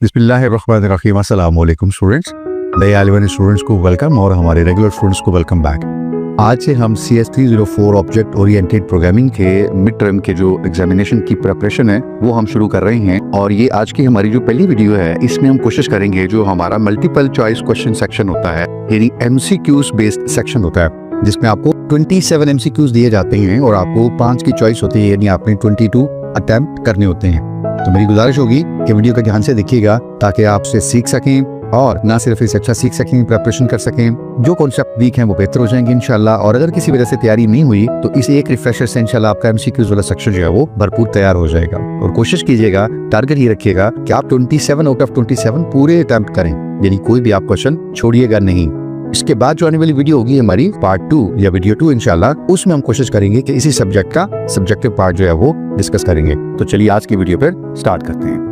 बिस्मिल्लाहिर्रहमानिर्रहीम। अस्सलाम वालेकुम स्टूडेंट्स। नए आने वाले स्टूडेंट्स को वेलकम और हमारे रेगुलर स्टूडेंट्स को वेलकम बैक। आज से हम CS304 ऑब्जेक्ट ओरिएंटेड प्रोग्रामिंग के मिड टर्म के जो एग्जामिनेशन की प्रिपरेशन है वो हम शुरू कर रहे हैं। और ये आज की हमारी जो पहली वीडियो है इसमें हम कोशिश करेंगे जो हमारा मल्टीपल चॉइस क्वेश्चन सेक्शन होता है यानी MCQs बेस्ड सेक्शन होता है जिसमें आपको 27 MCQs दिए जाते हैं और आपको 5 की चॉइस होती है यानी आपने 22 अटेम्प्ट करने होते हैं। तो मेरी गुजारिश होगी कि वीडियो को ध्यान से देखिएगा ताकि आपसे सीख सकें और ना सिर्फ इसे अच्छा सीख सकें, प्रिपरेशन कर सकें। जो कॉन्सेप्ट वीक हैं वो बेहतर हो जाएंगे इंशाल्लाह। और अगर किसी वजह से तैयारी नहीं हुई तो इस एक रिफ्रेशर से इंशाल्लाह आपका MCQs वाला सेक्शन जो है वो भरपूर तैयार हो जाएगा। और कोशिश कीजिएगा, टारगेट ये रखिएगा कि आप 27 आउट ऑफ 27 पूरे अटेम्प्ट करें, यानी कोई भी आप क्वेश्चन छोड़िएगा नहीं। इसके बाद जो आने वाली वीडियो होगी हमारी पार्ट 2 या वीडियो 2 इंशाल्लाह, उसमें हम कोशिश करेंगे कि इसी सब्जेक्ट का सब्जेक्टिव पार्ट जो है वो डिस्कस करेंगे। तो चलिए आज की वीडियो पर स्टार्ट करते हैं।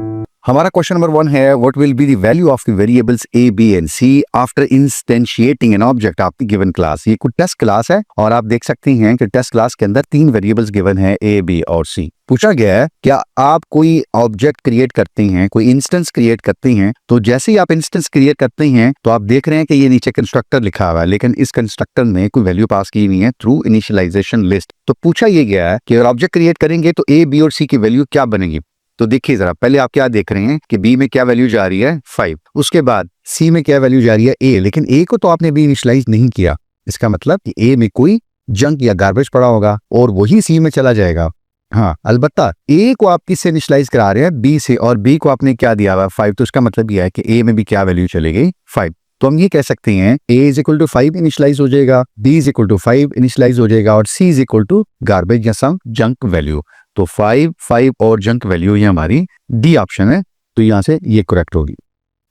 हमारा क्वेश्चन नंबर 1 है, what will be the value of the variables A, B and C after instantiating an object of the given class. ये कोई टेस्ट क्लास है और आप देख सकते हैं कि टेस्ट क्लास के अंदर 3 वेरिएबल्स गिवन है A, B और C। पूछा गया है क्या आप कोई ऑब्जेक्ट क्रिएट करते हैं, कोई इंस्टेंस क्रिएट करते हैं, तो जैसे ही आप इंस्टेंस क्रिएट करते हैं तो आप देख रहे हैं कि ये नीचे कंस्ट्रक्टर लिखा हुआ है लेकिन इस कंस्ट्रक्टर में कोई वैल्यू पास की हुई है थ्रू इनिशियलाइजेशन लिस्ट। तो पूछा ये गया है कि अगर ऑब्जेक्ट क्रिएट करेंगे तो A, B और C की वैल्यू क्या बनेगी। तो देखिए जरा, पहले आप क्या देख रहे हैं कि B में क्या वैल्यू जा रही है 5, उसके बाद C में क्या वैल्यू जा रही है A, लेकिन A को तो आपने भी इनिशियलाइज नहीं किया। इसका मतलब कि A में कोई जंक या गार्बेज पड़ा होगा और वही C में चला जाएगा। हाँ, अलबत्ता A को आप किससे इनिशियलाइज करा रहे हैं, B से, और B को आपने क्या दिया हुआ 5, तो इसका मतलब यह है कि A में भी क्या वैल्यू चलेगी 5। तो हम ये कह सकते हैं A is equal to 5 initialize हो जाएगा, B is equal to 5 initialize हो जाएगा और C is equal to garbage या सम जंक वैल्यू। तो 5, 5 और जंक वैल्यू ये हमारी डी ऑप्शन है, तो यहां से ये करेक्ट होगी।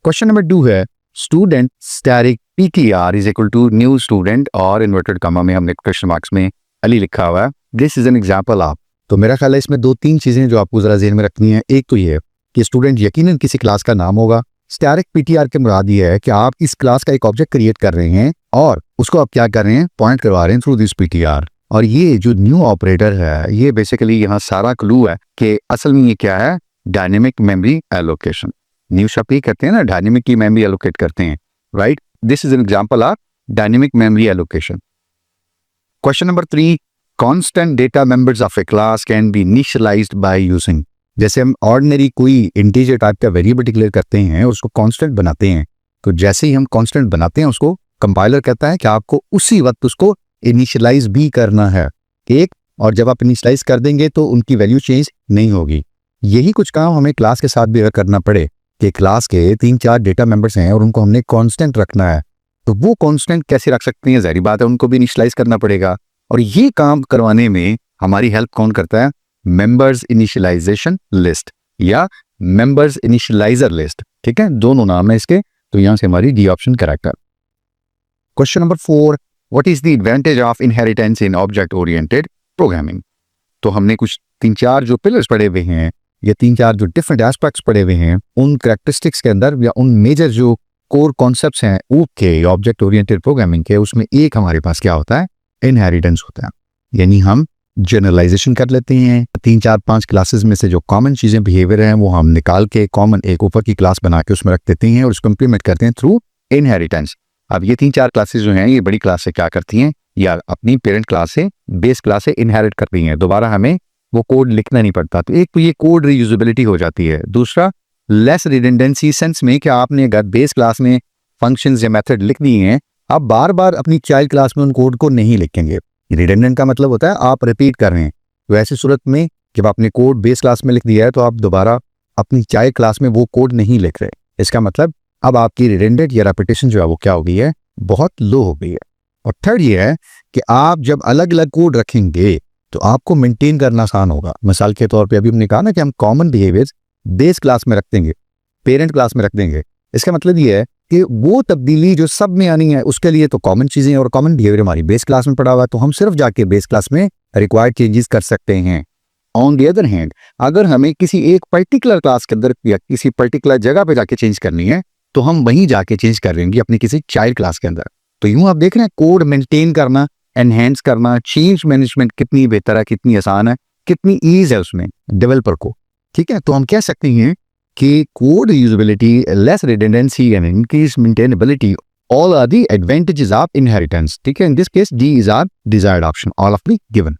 क्वेश्चन नंबर 2 है, student static PTR is equal to new student और इन्वर्टेड कॉमा में हमने क्वेश्चन मार्क्स में अली लिखा हुआ है। This is an example of. तो मेरा ख्याल है इसमें 2-3 चीजें जो आपको जरा ज़हन में रखनी है। एक तो ये है कि स्टूडेंट यकीनन किसी क्लास का नाम होगा। स्टैटिक PTR के मुराद ये है कि आप इस क्लास का एक ऑब्जेक्ट क्रिएट कर रहे हैं और उसको आप क्या कर रहे हैं, पॉइंट करवा रहे हैं थ्रू दिस PTR। और ये जो न्यू ऑपरेटर है ये बेसिकली यहाँ सारा क्लू है कि असल में ये क्या है, डायनेमिक मेमोरी एलोकेशन। न्यू शब्द ही करते हैं ना, डायनेमिक की मेमोरी एलोकेट करते हैं, right. This is an example of dynamic memory allocation. Question number 3, constant data members of a class can be initialised by using. जैसे हम ऑर्डिनरी कोई इंटीजर टाइप का वेरिएबल डिक्लेयर करते हैं और उसको कांस्टेंट बनाते हैं, तो जैसे ही हम कांस्टेंट बनाते हैं उसको कंपाइलर कहता है कि आपको उसी वक्त उसको इनिशियलाइज भी करना है एक, और जब आप इनिशियलाइज कर देंगे तो उनकी वैल्यू चेंज नहीं होगी। यही कुछ काम हमें क्लास के साथ भी अगर करना पड़े कि क्लास के 3-4 डेटा मेंबर्स हैं और उनको हमने कांस्टेंट रखना है, तो वो कांस्टेंट कैसे रख सकते हैं, जाहिर बात है उनको भी इनिशियलाइज करना पड़ेगा। और ये काम करवाने में हमारी हेल्प कौन करता है, मेंबर्स इनिशियलाइजेशन लिस्ट या मेंबर्स इनिशियलाइजर लिस्ट, ठीक है, दोनों नाम है इसके। तो यहां से हमारी डी ऑप्शन करेक्ट है। Question number 4, what is the advantage of inheritance in object oriented programming. तो हमने कुछ 3-4 जो पिलर्स पढ़े हुए हैं या 3-4 जो डिफरेंट एस्पेक्ट्स पढ़े हुए हैं, उन कैरेक्टरिस्टिक्स के अंदर या उन मेजर जो कोर कॉन्सेप्ट्स हैं ऊप के ऑब्जेक्ट ओरिएंटेड प्रोग्रामिंग के, उसमें एक हमारे पास क्या होता है, इनहेरिटेंस होता है। यानी हम जनरलाइजेशन कर लेते हैं 3-4-5 क्लासेस में से जो कॉमन चीजें बिहेवियर हैं वो हम निकाल के कॉमन एक ऊपर की क्लास बना के उसमें रख देते हैं और उसको इंप्लीमेंट करते हैं थ्रू इनहेरिटेंस। अब ये 3-4 क्लासेस जो हैं ये बड़ी क्लास से क्या करती हैं, या अपनी पेरेंट क्लास से, बेस क्लास से इनहेरिट करती हैं। दोबारा हमें वो कोड लिखना नहीं पड़ता। तो एक तो ये कोड रीयूजेबिलिटी हो जाती है, दूसरा लेस रिडंडेंसी सेंस में कि आपने अगर बेस क्लास में फंक्शंस या मेथड लिख दिए हैं, आप बार बार अपनी चाइल्ड क्लास में उन कोड को नहीं लिखेंगे। रिडंडेंट का मतलब होता है आप रिपीट कर रहे हैं। तो ऐसी सूरत में जब आपने कोड बेस क्लास में लिख दिया है तो आप दोबारा अपनी चाइल्ड क्लास में वो कोड नहीं लिख रहे। इसका मतलब अब आपकी रिडंडेंट या रेपिटेशन जो है वो क्या हो गई है, बहुत लो हो गई है। और थर्ड ये है कि आप जब अलग अलग कोड रखेंगे तो आपको मेंटेन करना आसान होगा। मिसाल के तौर पे अभी हमने कहा ना कि हम कॉमन बिहेवियर्स बेस क्लास में रख देंगे, पेरेंट क्लास में रख देंगे। इसका मतलब ये है कि वो तब्दीली जो सब में आनी है उसके लिए तो कॉमन चीजें और कॉमन बिहेवियर हमारी बेस क्लास में पड़ा हुआ है, तो हम सिर्फ जाके बेस क्लास में रिक्वायर्ड चेंजेस कर सकते हैं। ऑन द अदर हैंड अगर हमें किसी एक पर्टिकुलर क्लास के अंदर या किसी पर्टिकुलर जगह पे जाके चेंज करनी है तो हम वहीं जाके चेंज कर लेंगे अपनी किसी चाइल्ड क्लास के अंदर। तो यूं आप देख रहे हैं कोड मेंटेन करना, एनहेंस करना, चेंज मैनेजमेंट कितनी बेहतर है, कितनी आसान है, कितनी ईज है उसमें डेवलपर को, ठीक है। तो हम कह सकते हैं कि code usability, less redundancy and increase maintainability, all are the advantages of inheritance. ठीक है, in this case D is our desired option, all of the given.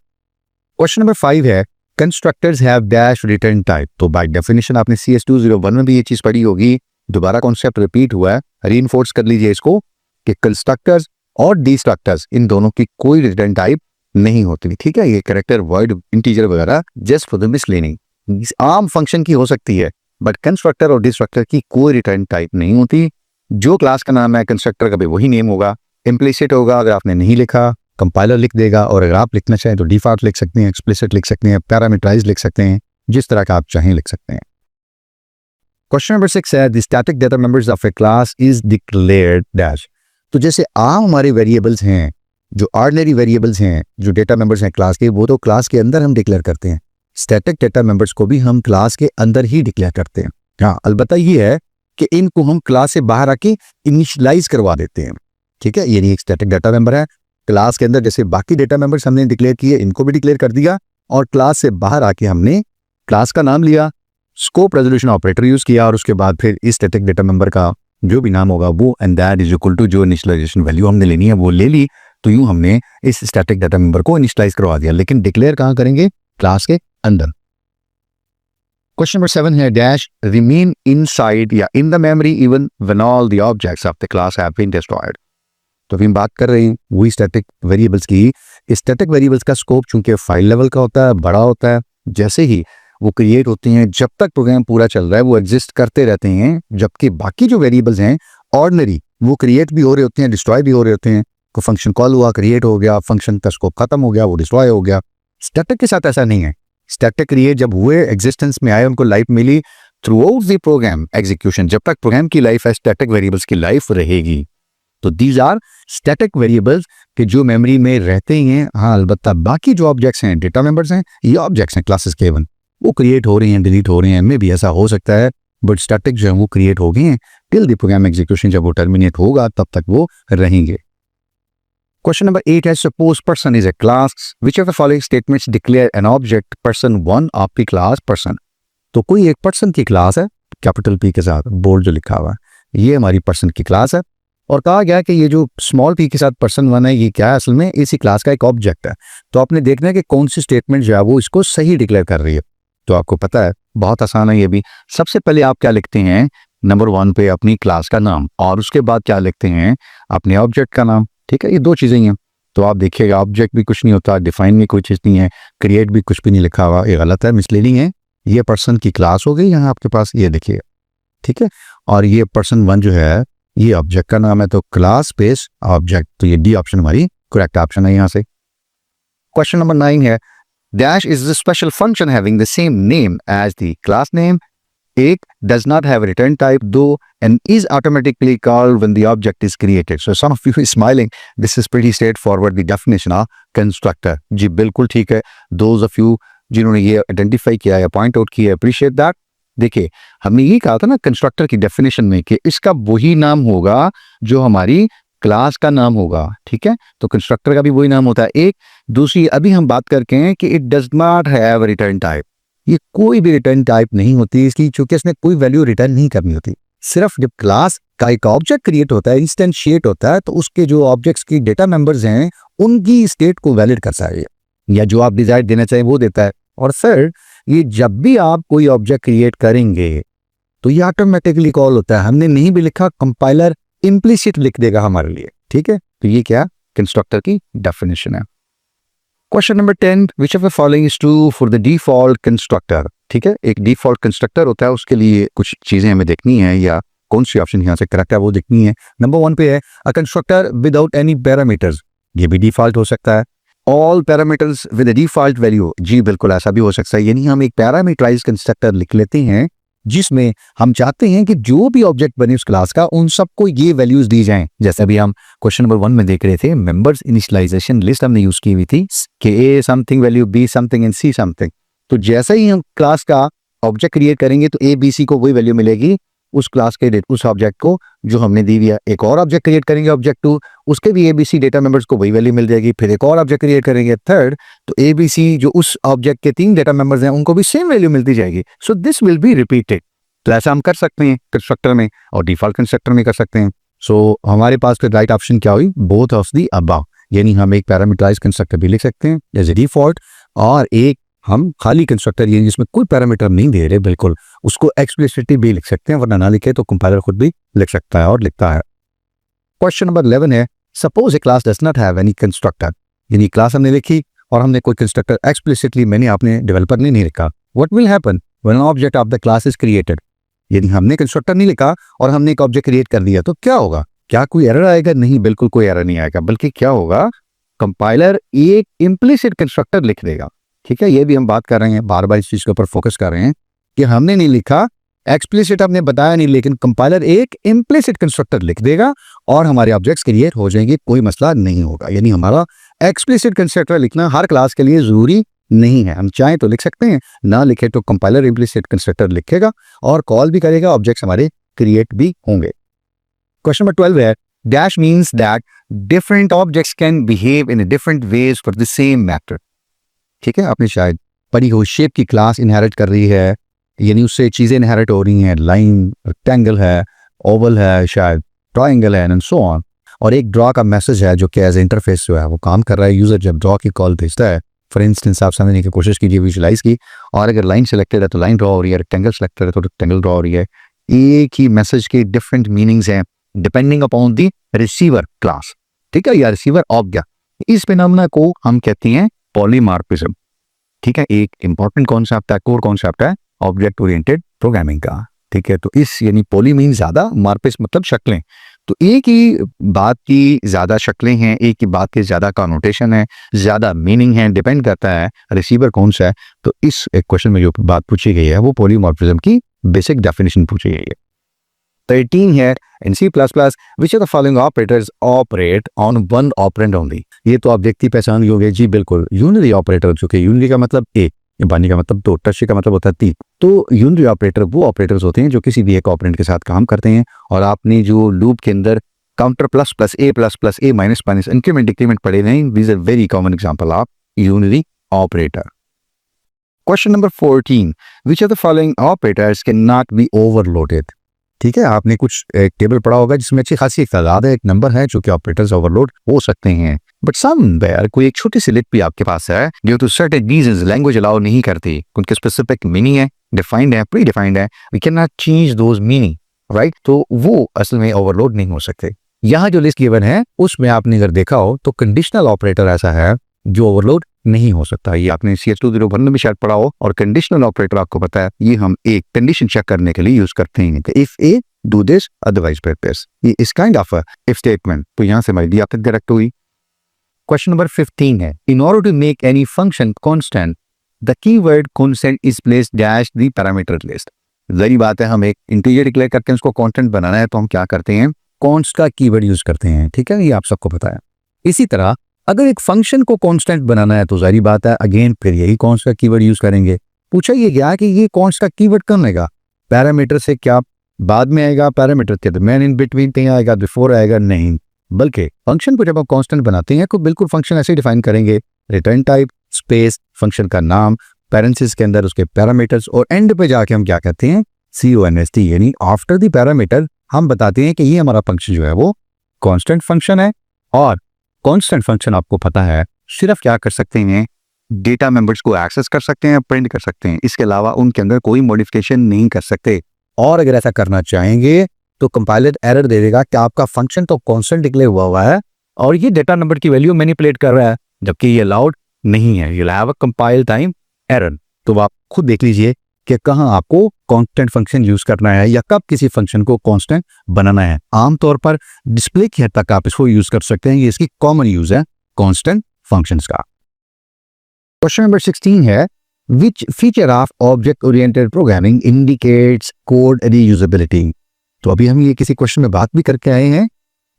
Question number 5 है constructors have dash return type. तो by definition आपने CS201 में भी ये चीज पढ़ी होगी, दोबारा कॉन्सेप्ट रिपीट हुआ है, रीइंफोर्स कर लीजिए इसको कि कंस्ट्रक्टर्स और डिस्ट्रक्टर्स इन दोनों की कोई रिटर्न टाइप नहीं होती। ठीक है, ये कैरेक्टर, वर्ड, इंटीजर वगैरह जस्ट फॉर द मिसलीनिंग, आम फंक्शन की हो सकती है, बट कंस्ट्रक्टर और डिस्ट्रक्टर की कोई रिटर्न टाइप नहीं होती। जो क्लास का नाम है कंस्ट्रक्टर का भी वही नेम होगा, इम्प्लिसिट होगा अगर आपने नहीं लिखा, कंपाइलर लिख देगा, और अगर आप लिखना चाहें तो डिफॉल्ट लिख सकते हैं, एक्सप्लिसिट लिख सकते हैं, पैरामीटराइज लिख सकते हैं, जिस तरह का आप चाहें लिख सकते हैं। क्वेश्चन नंबर 6 है the static data members of a class is declared dash. तो जैसे आम हमारे वेरिएबल्स हैं, जो ऑर्डिनरी वेरिएबल्स हैं, जो डेटा मेंबर्स हैं क्लास के, वो तो क्लास के अंदर हम डिक्लेयर करते हैं। स्टैटिक डेटा मेंबर्स को भी हम क्लास के अंदर ही डिक्लेयर करते हैं। हाँ, अलबत्ता ये है कि इनको हम क्लास से बाहर आके इनिशियलाइज करवा देते हैं। ठीक है, ये एक स्टैटिक डेटा मेंबर है क्लास के अंदर, जैसे बाकी डेटा मेंबर्स हमने डिक्लेयर किए, इनको भी डिक्लेयर कर दिया, और क्लास से बाहर आके हमने क्लास का नाम लिया, स्कोप रेजोल्यूशन ऑपरेटर यूज किया, और उसके बाद फिर इस स्टैटिक डेटा मेंबर का जो भी नाम होगा वो and that is equal to जो इनिशियलाइजेशन वैल्यू हमने लेनी है वो ले ली। तो यूं हमने इस स्टैटिक डेटा मेंबर को इनिशियलाइज करवा दिया, लेकिन डिक्लेयर कहां करेंगे? क्लास के अंदर। क्वेश्चन नंबर 7 है डैश रिमेन इनसाइड या in the memory even when all the objects of the class have been destroyed. तो हम बात कर रहे हैं वही स्टैटिक वेरिएबल्स की। स्टैटिक वेरिएबल्स का स्कोप चूंकि फाइल लेवल का होता है, बड़ा होता है, जैसे ही वो क्रिएट होते हैं, जब तक प्रोग्राम पूरा चल रहा है वो एग्जिस्ट करते रहते हैं, जबकि बाकी जो वेरिएबल्स हैं ऑर्डिनरी, वो क्रिएट भी हो रहे होते हैं, डिस्ट्रॉय भी हो रहे होते हैं। को फंक्शन कॉल हुआ, क्रिएट हो गया, फंक्शन का स्कोप खत्म हो गया, वो डिस्ट्रॉय हो गया। स्टैटिक के साथ ऐसा नहीं है। स्टैटिक क्रिएट जब हुए, एग्जिस्टेंस में आए, उनको लाइफ मिली, throughout the program execution, जब तक प्रोग्राम की लाइफ है स्टैटिक वेरिएबल्स की लाइफ रहेगी। तो दीज आर स्टैटिक वेरिएबल्स के जो मेमोरी में रहते ही हैं। हाँ, अलबत्ता बाकी जो ऑब्जेक्ट्स हैं, डेटा मेंबर्स हैं, ये ऑब्जेक्ट्स हैं क्लासेस के इवन, वो क्रिएट हो रही हैं, डिलीट हो रही हैं, में भी ऐसा हो सकता है, बट स्टैटिक जो है वो क्रिएट हो गए हैं टिल द प्रोग्राम एग्जीक्यूशन, जब वो टर्मिनेट होगा तब तक वो रहेंगे। क्वेश्चन नंबर 8 है suppose person is a class, which of the following statements declare an object person 1 of the class person. तो कोई एक पर्सन की क्लास है, कैपिटल P के साथ बोल्ड जो लिखा हुआ है, ये हमारी पर्सन की क्लास है, और कहा गया कि ये जो स्मॉल p के साथ पर्सन 1 है, ये क्या है? असल में इसी क्लास का एक ऑब्जेक्ट है। तो आपने देखना है कि कौन सी स्टेटमेंट जो है वो इसको सही डिक्लेयर कर रही है। तो आपको पता है, बहुत आसान है ये भी। सबसे पहले आप क्या लिखते हैं? नंबर 1 पे अपनी क्लास का नाम, और उसके बाद क्या लिखते हैं? अपने ऑब्जेक्ट का नाम। ठीक है, ये दो चीजें ही हैं। तो आप देखिएगा, ऑब्जेक्ट भी कुछ नहीं होता, डिफाइन भी कोई चीज नहीं है, क्रिएट भी कुछ भी नहीं लिखा हुआ, ये गलत है, मिसलीडिंग है। ये पर्सन की क्लास हो गई यहाँ आपके पास, ये देखिएगा। ठीक है, और ये पर्सन 1 जो है ये ऑब्जेक्ट का नाम है, तो क्लास स्पेस ऑब्जेक्ट, तो ये डी ऑप्शन हमारी करेक्ट ऑप्शन है यहाँ से। क्वेश्चन नंबर 9 है dash is the special function having the same name as the class name, एक does not have a return type though and is automatically called when the object is created. So some of you is smiling. This is pretty straightforward, the definition of constructor. जी बिल्कुल ठीक है। Those of you जिन्होंने ये identify किया या point out किया, appreciate that. देखिए, हमने ये कहा था ना कंस्ट्रक्टर की डेफिनेशन में कि इसका वही नाम होगा जो हमारी क्लास का नाम होगा। ठीक है, तो कंस्ट्रक्टर का भी वही नाम होता है। एक दूसरी अभी हम बात करके हैं कि it does not have return type, ये कोई भी रिटर्न टाइप नहीं होती इसकी, क्योंकि इसने कोई वैल्यू रिटर्न नहीं करनी होती। सिर्फ जब क्लास का एक ऑब्जेक्ट क्रिएट होता है, इंस्टेंशिएट होता है, तो उसके जो ऑब्जेक्ट्स की डेटा मेंबर्स हैं उनकी स्टेट को वैलिड करता है, या जो आप डिजायर देना चाहें वो देता है। और फिर ये जब भी आप कोई ऑब्जेक्ट क्रिएट करेंगे तो ये ऑटोमेटिकली कॉल होता है। हमने नहीं भी लिखा, कंपाइलर इम्प्लिसिट लिख देगा हमारे लिए। ठीक है, तो ये क्या कंस्ट्रक्टर की डेफिनेशन है। Question number 10 which of the following is true for the default constructor. ठीक है, एक डिफॉल्ट कंस्ट्रक्टर होता है, उसके लिए कुछ चीजें हमें देखनी है, या कौन सी ऑप्शन यहाँ से करेक्ट है वो देखनी है। नंबर 1 पे है a constructor without any parameters, ये भी डिफॉल्ट हो सकता है। All parameters with default value, जी बिल्कुल ऐसा भी हो सकता है। यानी हम एक पैरामीटराइज कंस्ट्रक्टर लिख लेते हैं जिसमें हम चाहते हैं कि जो भी ऑब्जेक्ट बने उस क्लास का उन सबको ये वैल्यूज दी जाएं। जैसे अभी हम क्वेश्चन नंबर 1 में देख रहे थे, मेंबर्स इनिशियलाइजेशन लिस्ट हमने यूज की हुई थी कि A something value, B something and C something. तो जैसे ही हम क्लास का ऑब्जेक्ट क्रिएट करेंगे तो ए बी सी को वही वैल्यू मिलेगी उस क्लास के उस ऑब्जेक्ट को जो हमने दी हुई है। एक और ऑब्जेक्ट क्रिएट करेंगे ऑब्जेक्ट 2, उसके भी एबीसी डेटा मेंबर्स को वही वैल्यू मिल जाएगी। फिर एक और ऑब्जेक्ट क्रिएट करेंगे थर्ड, तो एबीसी जो उस ऑब्जेक्ट के 3 डेटा मेंबर्स हैं उनको भी सेम वैल्यू मिलती जाएगी। So this will be repeated. तो ऐसा हम कर सकते हैं कंस्ट्रक्टर में और डिफॉल्ट कंस्ट्रक्टर में कर सकते हैं। सो हमारे पास फिर राइट ऑप्शन क्या हुई, बोथ ऑफ दी अबव, यानी हम एक पैरामीटराइज कंस्ट्रक्टर भी लिख सकते हैं एज ए डिफॉल्ट, और एक हम खाली कंस्ट्रक्टर यानी जिसमें कोई पैरामीटर नहीं दे रहे बिल्कुल, उसको एक्सप्लिसिटली भी लिख सकते हैं, वरना ना लिखे तो कंपाइलर खुद भी लिख सकता है और लिखता है। क्वेश्चन नंबर 11 है, suppose A class does not have any constructor, यानी क्लास हमने लिखी और हमने कोई कंस्ट्रक्टर एक्सप्लिसिटली आपने डेवलपर ने नहीं लिखा। What will happen when an object of the class is created, यदि हमने कंस्ट्रक्टर नहीं लिखा और हमने एक ऑब्जेक्ट क्रिएट कर दिया तो क्या होगा? क्या कोई एरर आएगा? नहीं, बिल्कुल कोई एरर नहीं आएगा, बल्कि क्या होगा, कंपाइलर एक इम्प्लिसिट कंस्ट्रक्टर लिख देगा। ठीक है, ये भी हम बात कर रहे हैं, बार बार इस चीज के ऊपर फोकस कर रहे हैं कि हमने नहीं लिखा, एक्सप्लिसिट आपने बताया नहीं, लेकिन कंपाइलर एक इम्प्लिसिट कंस्ट्रक्टर लिख देगा और हमारे ऑब्जेक्ट्स क्रिएट हो जाएंगे, कोई मसला नहीं होगा। यानी हमारा एक्सप्लिसिट कंस्ट्रक्टर लिखना हर क्लास के लिए जरूरी नहीं है, हम चाहें तो लिख सकते हैं, ना लिखे तो कंपाइलर इम्प्लिसिट कंस्ट्रक्टर लिखेगा और कॉल भी करेगा, ऑब्जेक्ट्स हमारे क्रिएट भी होंगे। क्वेश्चन नंबर 12 है, dash means that different objects can behave in different ways for the same matter. ठीक है, आपने शायद पढ़ी हो, शेप की क्लास इनहेरिट कर रही है, यानी उससे चीजें इनहेरिट हो रही हैं, लाइन, रेक्टेंगल है, ओवल है, शायद ट्रायंगल है एंड सो ऑन, और एक ड्रॉ का मैसेज है जो कि एज इंटरफेस जो है वो काम कर रहा है। यूजर जब ड्रॉ की कॉल भेजता है, फॉर इंस्टेंस आप समझने की कोशिश कीजिए, विजुलाइज की, और अगर लाइन सेलेक्टेड है तो लाइन ड्रॉ हो रही है, रेक्टेंगल सेलेक्टेड है तो रेक्टेंगल ड्रॉ हो रही है। एक ही मैसेज के डिफरेंट मीनिंग्स हैं depending upon the receiver class, ठीक है, या रिसीवर ऑब्जेक्ट। इस फिनोमेना को हम कहते हैं पॉलीमॉर्फिज्म। ठीक है, एक इंपॉर्टेंट कॉन्सेप्ट है, कोर कॉन्सेप्ट है ऑब्जेक्ट ओरिएंटेड प्रोग्रामिंग का। ठीक है, तो इस यानी पॉली मीन ज्यादा, मार्पिस मतलब शक्लें, तो एक ही बात की ज्यादा शक्लें हैं, एक ही बात के ज्यादा कॉनोटेशन है, ज्यादा मीनिंग है, डिपेंड करता है रिसीवर कौन सा है। तो इस क्वेश्चन में जो बात पूछी गई है वो पॉलीमॉर्फिज्म की बेसिक डेफिनेशन पूछी गई है। 13 है, इन C++ which of the following operators operate on one operand only। ये तो आप देखती पहचान ही होंगे जी, बिल्कुल, यूनिरी ऑपरेटर, जो कि यूनिरी का मतलब एक, बानी का मतलब दो, टर्शियरी का मतलब होता है तीन। तो यूनिरी ऑपरेटर वो ऑपरेटर्स होते हैं जो किसी भी एक ऑपरेंड के साथ काम करते हैं। और आपने जो लूप के अंदर counter plus plus A minus minus increment decrement पढ़े नहीं, these are very common example of unary operator. Question number 14, which of the following operators can not be overloaded. ठीक है, आपने कुछ एक टेबल पढ़ा होगा जिसमें अच्छी खासी एक तादाद है, एक नंबर है जो कि ऑपरेटर्स ओवरलोड हो सकते हैं, बट समवेयर कोई एक छोटी सी लिस्ट भी आपके पास है due to certain reasons language allow नहीं करती, उनके स्पेसिफिक मीनिंग है, डिफाइंड है, प्री डिफाइंड है, we can not change those meaning, right, तो वो असल में ओवरलोड नहीं हो सकते। यहाँ जो लिस्ट गिवन है उसमें आपने अगर देखा हो तो कंडीशनल ऑपरेटर ऐसा है जो ओवरलोड नहीं हो सकता। ये आपने CS201 में भी शायद पढ़ा हो। और कंडीशनल ऑपरेटर आपको पता है ये हम एक कंडीशन चेक करने के लिए यूज करते हैं, if A do this otherwise this, ये इस काइंड ऑफ इफ स्टेटमेंट। तो यहां से हमारी डी आपकी करेक्ट हुई। क्वेश्चन नंबर 15 है, in order to make any function constant the keyword constant is placed dash the parameter list. जरी बात है, हम एक इंटीजर डिक्लेयर करके उसको कांस्टेंट बनाना है तो हम क्या करते हैं, कॉन्स्ट का कीवर्ड यूज करते हैं। ठीक है, ये आप सबको पता है। इसी तरह अगर एक फंक्शन को कांस्टेंट बनाना है तो जाहिर बात है अगेन फिर यही कॉन्स्ट का कीवर्ड यूज करेंगे। पूछा ये गया कि ये कॉन्स्ट का कीवर्ड कब आएगा, पैरामीटर से क्या बाद में आएगा, पैरामीटर के दरमियान इन बिटवीन कहीं आएगा, बिफोर आएगा, नहीं, बल्कि फंक्शन को जब आप कांस्टेंट बनाते हैं तो बिल्कुल फंक्शन ऐसे डिफाइन करेंगे, रिटर्न टाइप स्पेस फंक्शन का नाम, पैरेंथेसिस के अंदर उसके पैरामीटर्स, और एंड पे जाके हम क्या कहते हैं, CONST, यानी आफ्टर द पैरामीटर हम बताते हैं कि ये हमारा फंक्शन जो है वो कांस्टेंट फंक्शन है। और कांस्टेंट फंक्शन आपको पता है सिर्फ क्या कर सकते हैं, डेटा मेंबर्स को एक्सेस कर सकते हैं, प्रिंट कर सकते हैं, इसके अलावा उनके अंदर कोई मॉडिफिकेशन नहीं कर सकते। और अगर ऐसा करना चाहेंगे तो कंपाइलर एरर दे देगा कि आपका फंक्शन तो कांस्टेंट डिक्लेयर हुआ है और ये डेटा नंबर की वैल्यू मैनिपुलेट कर रहा है, जबकि ये अलाउड नहीं है, you have a compile time error. तो आप खुद देख लीजिए कि कहां आपको कांस्टेंट फंक्शन यूज करना है या कब किसी फंक्शन को कांस्टेंट बनाना है। आमतौर पर डिस्प्ले की हद तक आप इसको यूज कर सकते हैं, ये इसकी कॉमन यूज है कांस्टेंट फंक्शंस का। क्वेश्चन नंबर 16 है, which feature of object oriented programming indicates code reusability. तो अभी हम ये किसी क्वेश्चन में बात भी करके आए हैं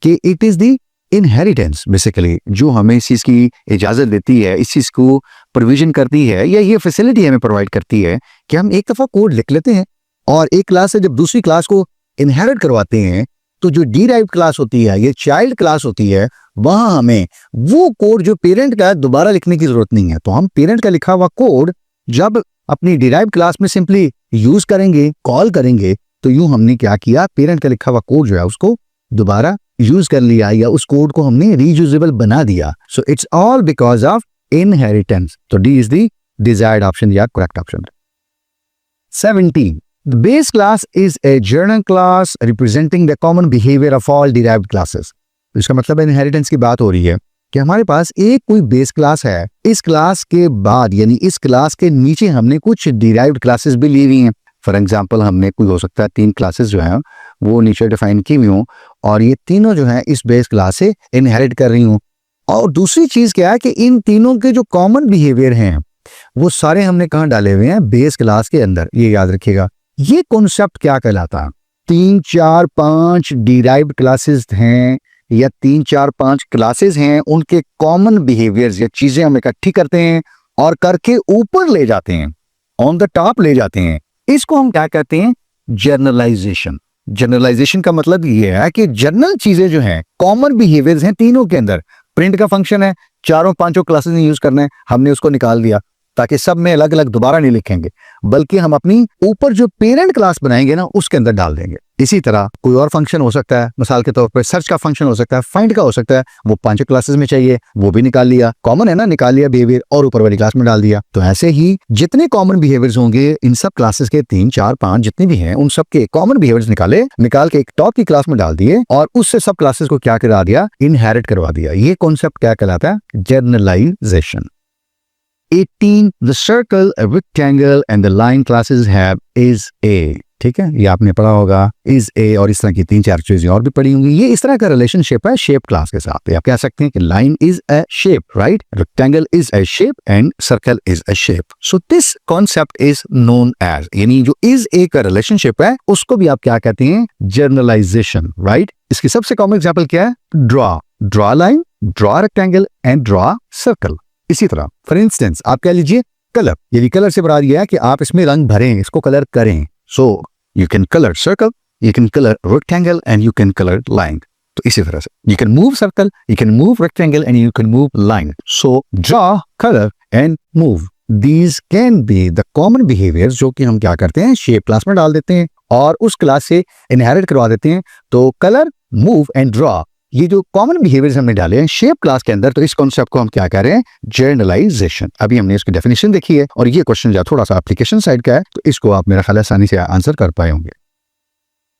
कि it is the inheritance, basically जो हमें इस चीज की इजाजत देती है, इस चीज को प्रोविजन करती है या ये फैसिलिटी हमें प्रोवाइड करती है कि हम एक दफा कोड लिख लेते हैं और एक क्लास से जब दूसरी क्लास को इनहेरिट करवाते हैं तो जो डीराइव्ड क्लास होती है, ये चाइल्ड क्लास होती है, वहां हमें वो कोड जो पेरेंट का दोबारा लिखने की जरूरत नहीं है। तो हम पेरेंट का लिखा हुआ कोड जब अपनी डिराइव्ड क्लास में सिंपली यूज करेंगे, कॉल करेंगे, तो यूं हमने क्या किया, पेरेंट का लिखा हुआ कोड जो है उसको दोबारा यूज कर लिया या उस कोड को हमने रीयूजेबल बना दिया. So it's all because of inheritance. तो D is the desired option या correct option. 17. The base class is a general class representing the common behavior of all derived classes. इसका मतलब इनहेरिटेंस की बात हो रही है कि हमारे पास एक कोई बेस क्लास है, इस क्लास के बाद यानी इस क्लास के नीचे हमने कुछ डिराइव्ड क्लासेस भी ली हुई हैं. फॉर एग्जांपल हमने कोई हो सकता है 3 क्लासेस जो हैं वो नीचे डिफाइन की हुई हों और ये तीनों जो हैं इस बेस क्लास से इनहेरिट कर रही हूँ. और दूसरी चीज क्या है कि इन तीनों के जो कॉमन बिहेवियर हैं वो सारे हमने कहाँ डाले हुए हैं, बेस क्लास के अंदर. ये याद रखिएगा. ये कॉन्सेप्ट क्या कहलाता है, 3, 4, 5 डिराइव्ड क्लासेस हैं या 3, 4, 5 क्लासेस हैं, उनके कॉमन बिहेवियर्स या चीजें हम इकट्ठी करते हैं और करके ऊपर ले जाते हैं, ऑन द टॉप ले जाते हैं. इसको हम क्या कहते हैं, जनरलाइजेशन. जनरलाइजेशन का मतलब ये है कि जनरल चीजें जो हैं, कॉमन बिहेवियर्स हैं तीनों के अंदर. प्रिंट का फंक्शन है, 4-5 क्लासेस में यूज करना है, हमने उसको निकाल दिया ताकि सब में अलग अलग दोबारा नहीं लिखेंगे, बल्कि हम अपनी ऊपर जो पेरेंट क्लास बनाएंगे ना उसके अंदर डाल देंगे. इसी तरह कोई और फंक्शन हो सकता है, मिसाल के तौर पर सर्च का फंक्शन हो सकता है, फाइंड का हो सकता है, वो 5 क्लासेस में चाहिए, वो भी निकाल लिया, कॉमन है ना, निकाल लिया बिहेवियर और ऊपर वाली क्लास में डाल दिया. तो ऐसे ही जितने कॉमन बिहेवियर्स होंगे इन सब क्लासेस के 3, 4, 5 जितने भी हैं उन सब के कॉमन बिहेवियर्स निकाल के एक टॉप की क्लास में डाल दिए और उससे सब क्लासेस को क्या करा दिया, इनहेरिट करवा दिया. ये कॉन्सेप्ट क्या कहलाता है, generalisation. 18. The circle, a rectangle and the line classes have is a. ठीक है, ये आपने पढ़ा होगा, is a और इस तरह की 3-4 चीजें और भी पढ़ी होंगी. ये इस तरह का रिलेशनशिप है शेप क्लास के साथ. आप कह सकते हैं कि line is a shape, right? Rectangle is a shape and circle is a shape. So this concept is known as, यानी जो is a का रिलेशनशिप है उसको भी आप क्या कहते हैं, जनरलाइजेशन, राइट? इसकी सबसे कॉमन एग्जाम्पल क्या है, draw line, draw rectangle and draw circle. इसी तरह फॉर इंस्टेंस आप कह लीजिए कलर, यदि कलर से बता दिया है कि आप इसमें रंग भरें, इसको कलर करें. So you can colour circle, you can colour rectangle and you can colour line. तो इसी तरह से you can move circle, you can move rectangle and you can move line. So draw, colour and move, these can be the common behaviours जो कि हम क्या करते हैं, शेप क्लास में डाल देते हैं और उस क्लास से इनहेरिट करवा देते हैं. तो कलर, मूव एंड ड्रॉ, ये जो कॉमन बिहेवियर्स हमने डाले हैं शेप क्लास के अंदर, तो इस कॉन्सेप्ट को हम क्या कह रहे हैं, जनरलाइजेशन. अभी हमने इसकी डेफिनेशन देखी है और ये क्वेश्चन जो थोड़ा सा एप्लीकेशन साइड का है तो इसको आप मेरा ख्याल आसानी से आंसर कर पाए होंगे.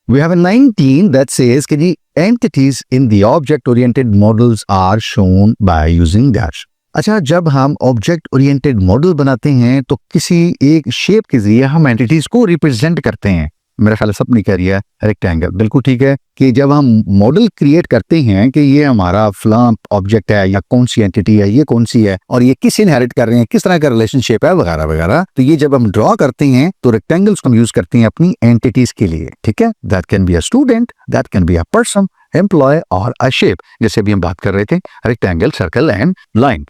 We have a 19 that says कि the entities in the object oriented models are shown by using dash. अच्छा, जब हम ऑब्जेक्ट ओरिएंटेड मॉडल बनाते हैं तो किसी एक शेप के जरिए हम एंटिटीज को रिप्रेजेंट करते हैं. मेरा ख्याल सब नहीं कह रही है, रेक्टेंगल बिल्कुल ठीक है कि जब हम मॉडल क्रिएट करते हैं कि ये हमारा फलां ऑब्जेक्ट है या कौन सी एंटिटी है, ये कौन सी है और ये किस इनहेरिट कर रहे हैं, किस तरह का रिलेशनशिप है वगैरह वगैरह, तो ये जब हम ड्रॉ करते हैं तो रेक्टेंगल्स को हम यूज करते हैं अपनी एंटिटीज के लिए. ठीक है, that can be a student, that can be a person, employ और अ शेप, जैसे अभी हम बात कर रहे थे, rectangle, circle and line.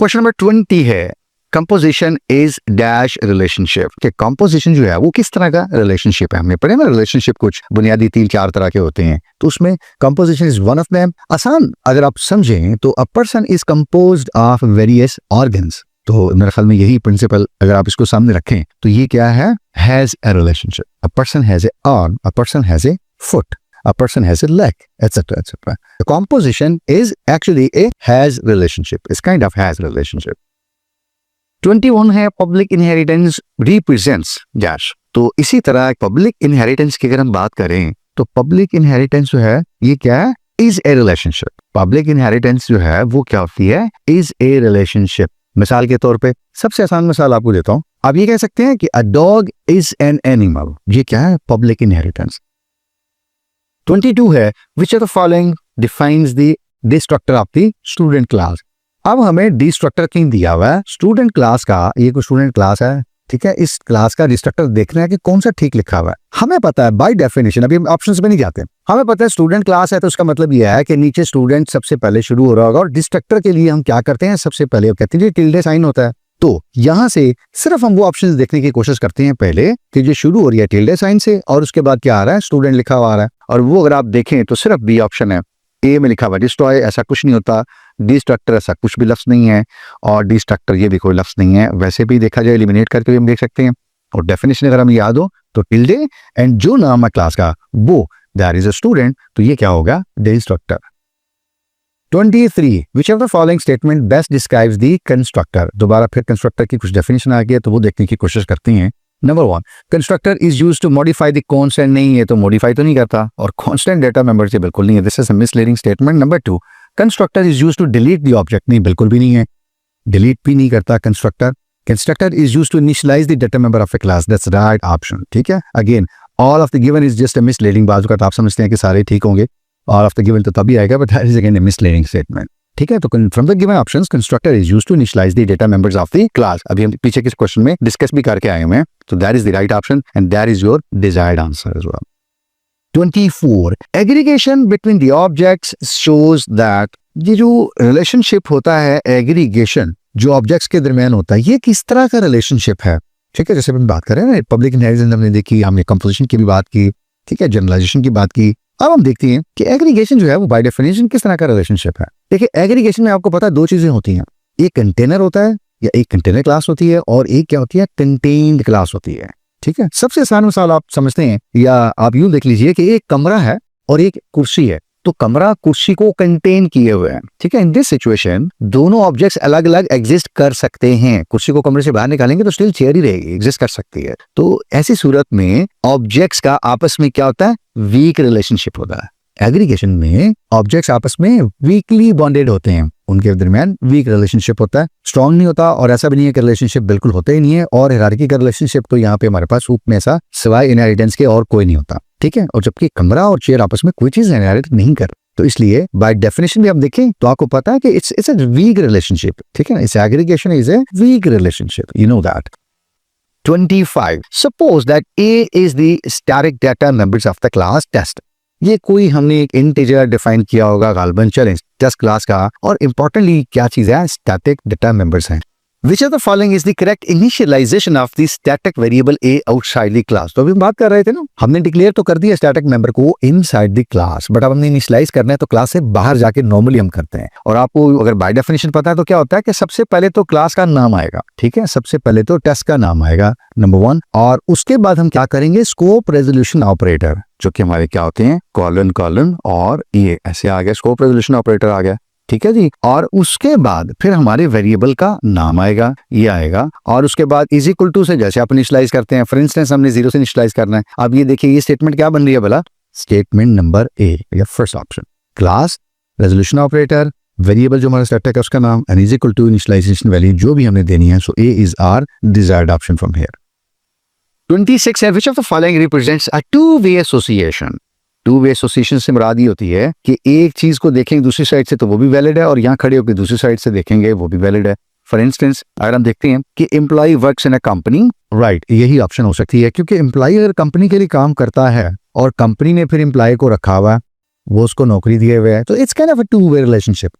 Question number 20 है, कंपोजिशन इज डैश रिलेशनशिप. कि कंपोजिशन जो है वो किस तरह का रिलेशनशिप है. हमने पढ़े ना रिलेशनशिप कुछ बुनियादी 3-4 तरह के होते हैं, तो उसमें composition is one of them. आसान अगर आप समझें तो a person is composed of various organs. तो मेरे ख्याल में यही प्रिंसिपल अगर आप इसको सामने रखें तो ये क्या है, has a relationship. A person has a arm, a person has a foot, a person has a leg, etc., etc. The composition is actually a has relationship. It's kind of has relationship. 21 है, public inheritance represents dash. तो इसी तरह public inheritance की अगर हम बात करें तो public inheritance जो है ये क्या है, is a relationship. Public inheritance जो है वो क्या होती है, is a relationship. मिसाल के तौर पे सबसे आसान मिसाल आपको देता हूँ. आप ये कह सकते हैं कि a dog is an animal. ये क्या है, public inheritance. 22 है, which of the following defines the destructor of the student class. अब हमें डिस्ट्रक्टर क्यों दिया हुआ है, स्टूडेंट क्लास का. ये कोई स्टूडेंट क्लास है, ठीक है, इस क्लास का डिस्ट्रक्टर देखना है कि कौन सा ठीक लिखा हुआ है. हमें पता है बाय डेफिनेशन, अभी हम ऑप्शंस में नहीं जाते, हमें पता है स्टूडेंट क्लास है तो उसका मतलब यह है कि नीचे स्टूडेंट सबसे पहले शुरू हो रहा होगा और डिस्ट्रक्टर के लिए हम क्या करते हैं, सबसे पहले कहते हैं टिल्डे साइन होता है. तो यहां से सिर्फ हम वो ऑप्शंस देखने की कोशिश करते हैं पहले कि जो शुरू हो रही है टिल्डे साइन से और उसके बाद क्या आ रहा है, स्टूडेंट लिखा हुआ आ रहा है. और वो अगर आप देखें तो सिर्फ बी ऑप्शन है. ए में लिखा हुआ डिस्ट्रॉय, ऐसा कुछ नहीं होता. डिस्ट्रक्टर ऐसा कुछ भी लफ्ज नहीं है और डिस्ट्रक्टर ये भी कोई लफ्ज नहीं है. वैसे भी देखा जाए एलिमिनेट करके भी हम देख सकते हैं. और डेफिनेशन अगर हमें याद हो तो टिल्डे एंड जो नाम है क्लास का वो दैट इज अ स्टूडेंट, तो ये क्या होगा, the instructor. 23 which of the following statement best describes the constructor. दोबारा फिर कंस्ट्रक्टर की कुछ डेफिनेशन आ गई है तो वो देखने की कोशिश करती हैं। Number 1, constructor is use to modify the constant. नहीं, ये तो मॉडिफाई तो नहीं करता और कांस्टेंट डेटा मेंबर से बिल्कुल नहीं है, this is a misleading statement. Number 2, constructor is use to delete the object. नहीं, बिल्कुल भी नहीं है, डिलीट भी नहीं करता constructor. Constructor is use to initialize the data member of a class, that's right option. ठीक है, again all of the given is just a misleading. बाजू का आप समझते हैं कि सारे ठीक होंगे, ऑल ऑफ द गिवन तो तभी आएगा, but that is again a misleading statement. ठीक है, तो from the given options constructor is used to initialize the data members of the class. अभी हम पीछे के क्वेश्चन में डिस्कस भी करके आए हैं, तो that is the right option and that is your desired answer as well. 24, aggregation between the objects shows that. ये जो रिलेशनशिप होता है एग्रीगेशन, जो ऑब्जेक्ट्स के दरमियान होता है, ये किस तरह का रिलेशनशिप है। ठीक है, जैसे हम बात करें ना पब्लिक इनहेरिटेंस हमने देखी, हमने कंपोजिशन की भी बात की, ठीक है, जनरलाइजेशन की बात की। अब हम देखते हैं कि एग्रीगेशन जो है वो बाय डेफिनेशन किस तरह का रिलेशनशिप है। देखिए, एग्रीगेशन में आपको पता है दो चीजें होती हैं, एक कंटेनर होता है या एक कंटेनर क्लास होती है और एक क्या होती है, कंटेन्ड क्लास होती है। ठीक है, सबसे आसान मिसाल आप समझते हैं या आप यूं देख लीजिए कि एक कमरा है और एक कुर्सी है, तो कमरा कुर्सी को कंटेन किए हुए हैं। ठीक है, इन दिस सिचुएशन दोनों ऑब्जेक्ट्स अलग अलग एग्जिस्ट कर सकते हैं। कुर्सी को कमरे से बाहर निकालेंगे तो स्टिल चेयर ही रहेगी, एग्जिस्ट कर सकती है। तो ऐसी सूरत में ऑब्जेक्ट्स का आपस में क्या होता है, वीक रिलेशनशिप होता है। एग्रीगेशन में ऑब्जेक्ट्स आपस में वीकली बॉन्डेड होते हैं, उनके दरमियान वीक रिलेशनशिप होता है, स्ट्रॉन्ग नहीं होता। और ऐसा भी नहीं है कि रिलेशनशिप बिल्कुल होता ही नहीं है, और हायरार्की का रिलेशनशिप तो यहाँ पे हमारे पास रूप में ऐसा सिवाय इनहेरिटेंस के और कोई नहीं होता। ठीक है, और जबकि कमरा और चेयर आपस में कोई चीज इनहेरिट नहीं कर, तो इसलिए बाय डेफिनेशन भी आप देखें तो आपको पता है कि इट्स अ वीक रिलेशनशिप। ठीक है ना, it's aggregation is a weak relationship, you know that. 25, suppose that a is the static data members of the class test. ये कोई हमने एक इंटीजर डिफाइन किया होगा गालबन चलें टेस्ट क्लास का, और इंपॉर्टेंटली क्या चीज है, स्टैटिक डेटा मेंबर्स हैं। Which of the following is the correct initialization of the static variable a outside the class? तो अभी हम बात कर रहे थे ना, हमने डिक्लेयर तो कर दिया स्टैटिक मेंबर को इनसाइड द क्लास, बट अब हमने इनिशियलाइज करना है तो क्लास से बाहर जाके नॉर्मली हम करते हैं। और आपको अगर बाय डेफिनेशन पता है तो क्या होता है कि सबसे पहले तो क्लास का नाम आएगा। ठीक है, सबसे पहले तो टेस्ट का नाम आएगा नंबर 1, और उसके बाद हम क्या करेंगे, स्कोप रेजोल्यूशन ऑपरेटर, जो कि हमारे क्या होते हैं, कॉलन कॉलन और ये ऐसे आ गया, स्कोप रेजोल्यूशन ऑपरेटर आ गया। ठीक है जी, और उसके बाद फिर हमारे वेरिएबल का नाम आएगा, ये आएगा, और उसके बाद इज इक्वल टू से जैसे आप इनिशियलाइज करते हैं, फॉर इंस्टेंस हमने 0 से इनिशियलाइज करना है। अब ये देखिए, ये स्टेटमेंट क्या बन रही है भला, स्टेटमेंट नंबर ए या first option, class resolution operator, variable जो हमारा स्टैटिक है उसका नाम, and is equal to initialization value जो भी हमने देनी है। So A is our desired option from here. 26 है, which of the following represents a two way association. Two way association से मुराद ये होती है कि एक चीज को देखेंगे दूसरी साइड से तो वो भी वैलिड है, और यहाँ खड़े होकर दूसरी साइड से देखेंगे वो भी वैलिड है। फॉर इंस्टेंस अगर हम देखते हैं कि employ works in a company, right, यही ऑप्शन हो सकती है, क्योंकि एम्प्लॉय अगर कंपनी के लिए काम करता है और कंपनी ने फिर एम्प्लॉय को रखा हुआ है, वो उसको नौकरी दिए हुए है, तो it's kind of a two way relationship.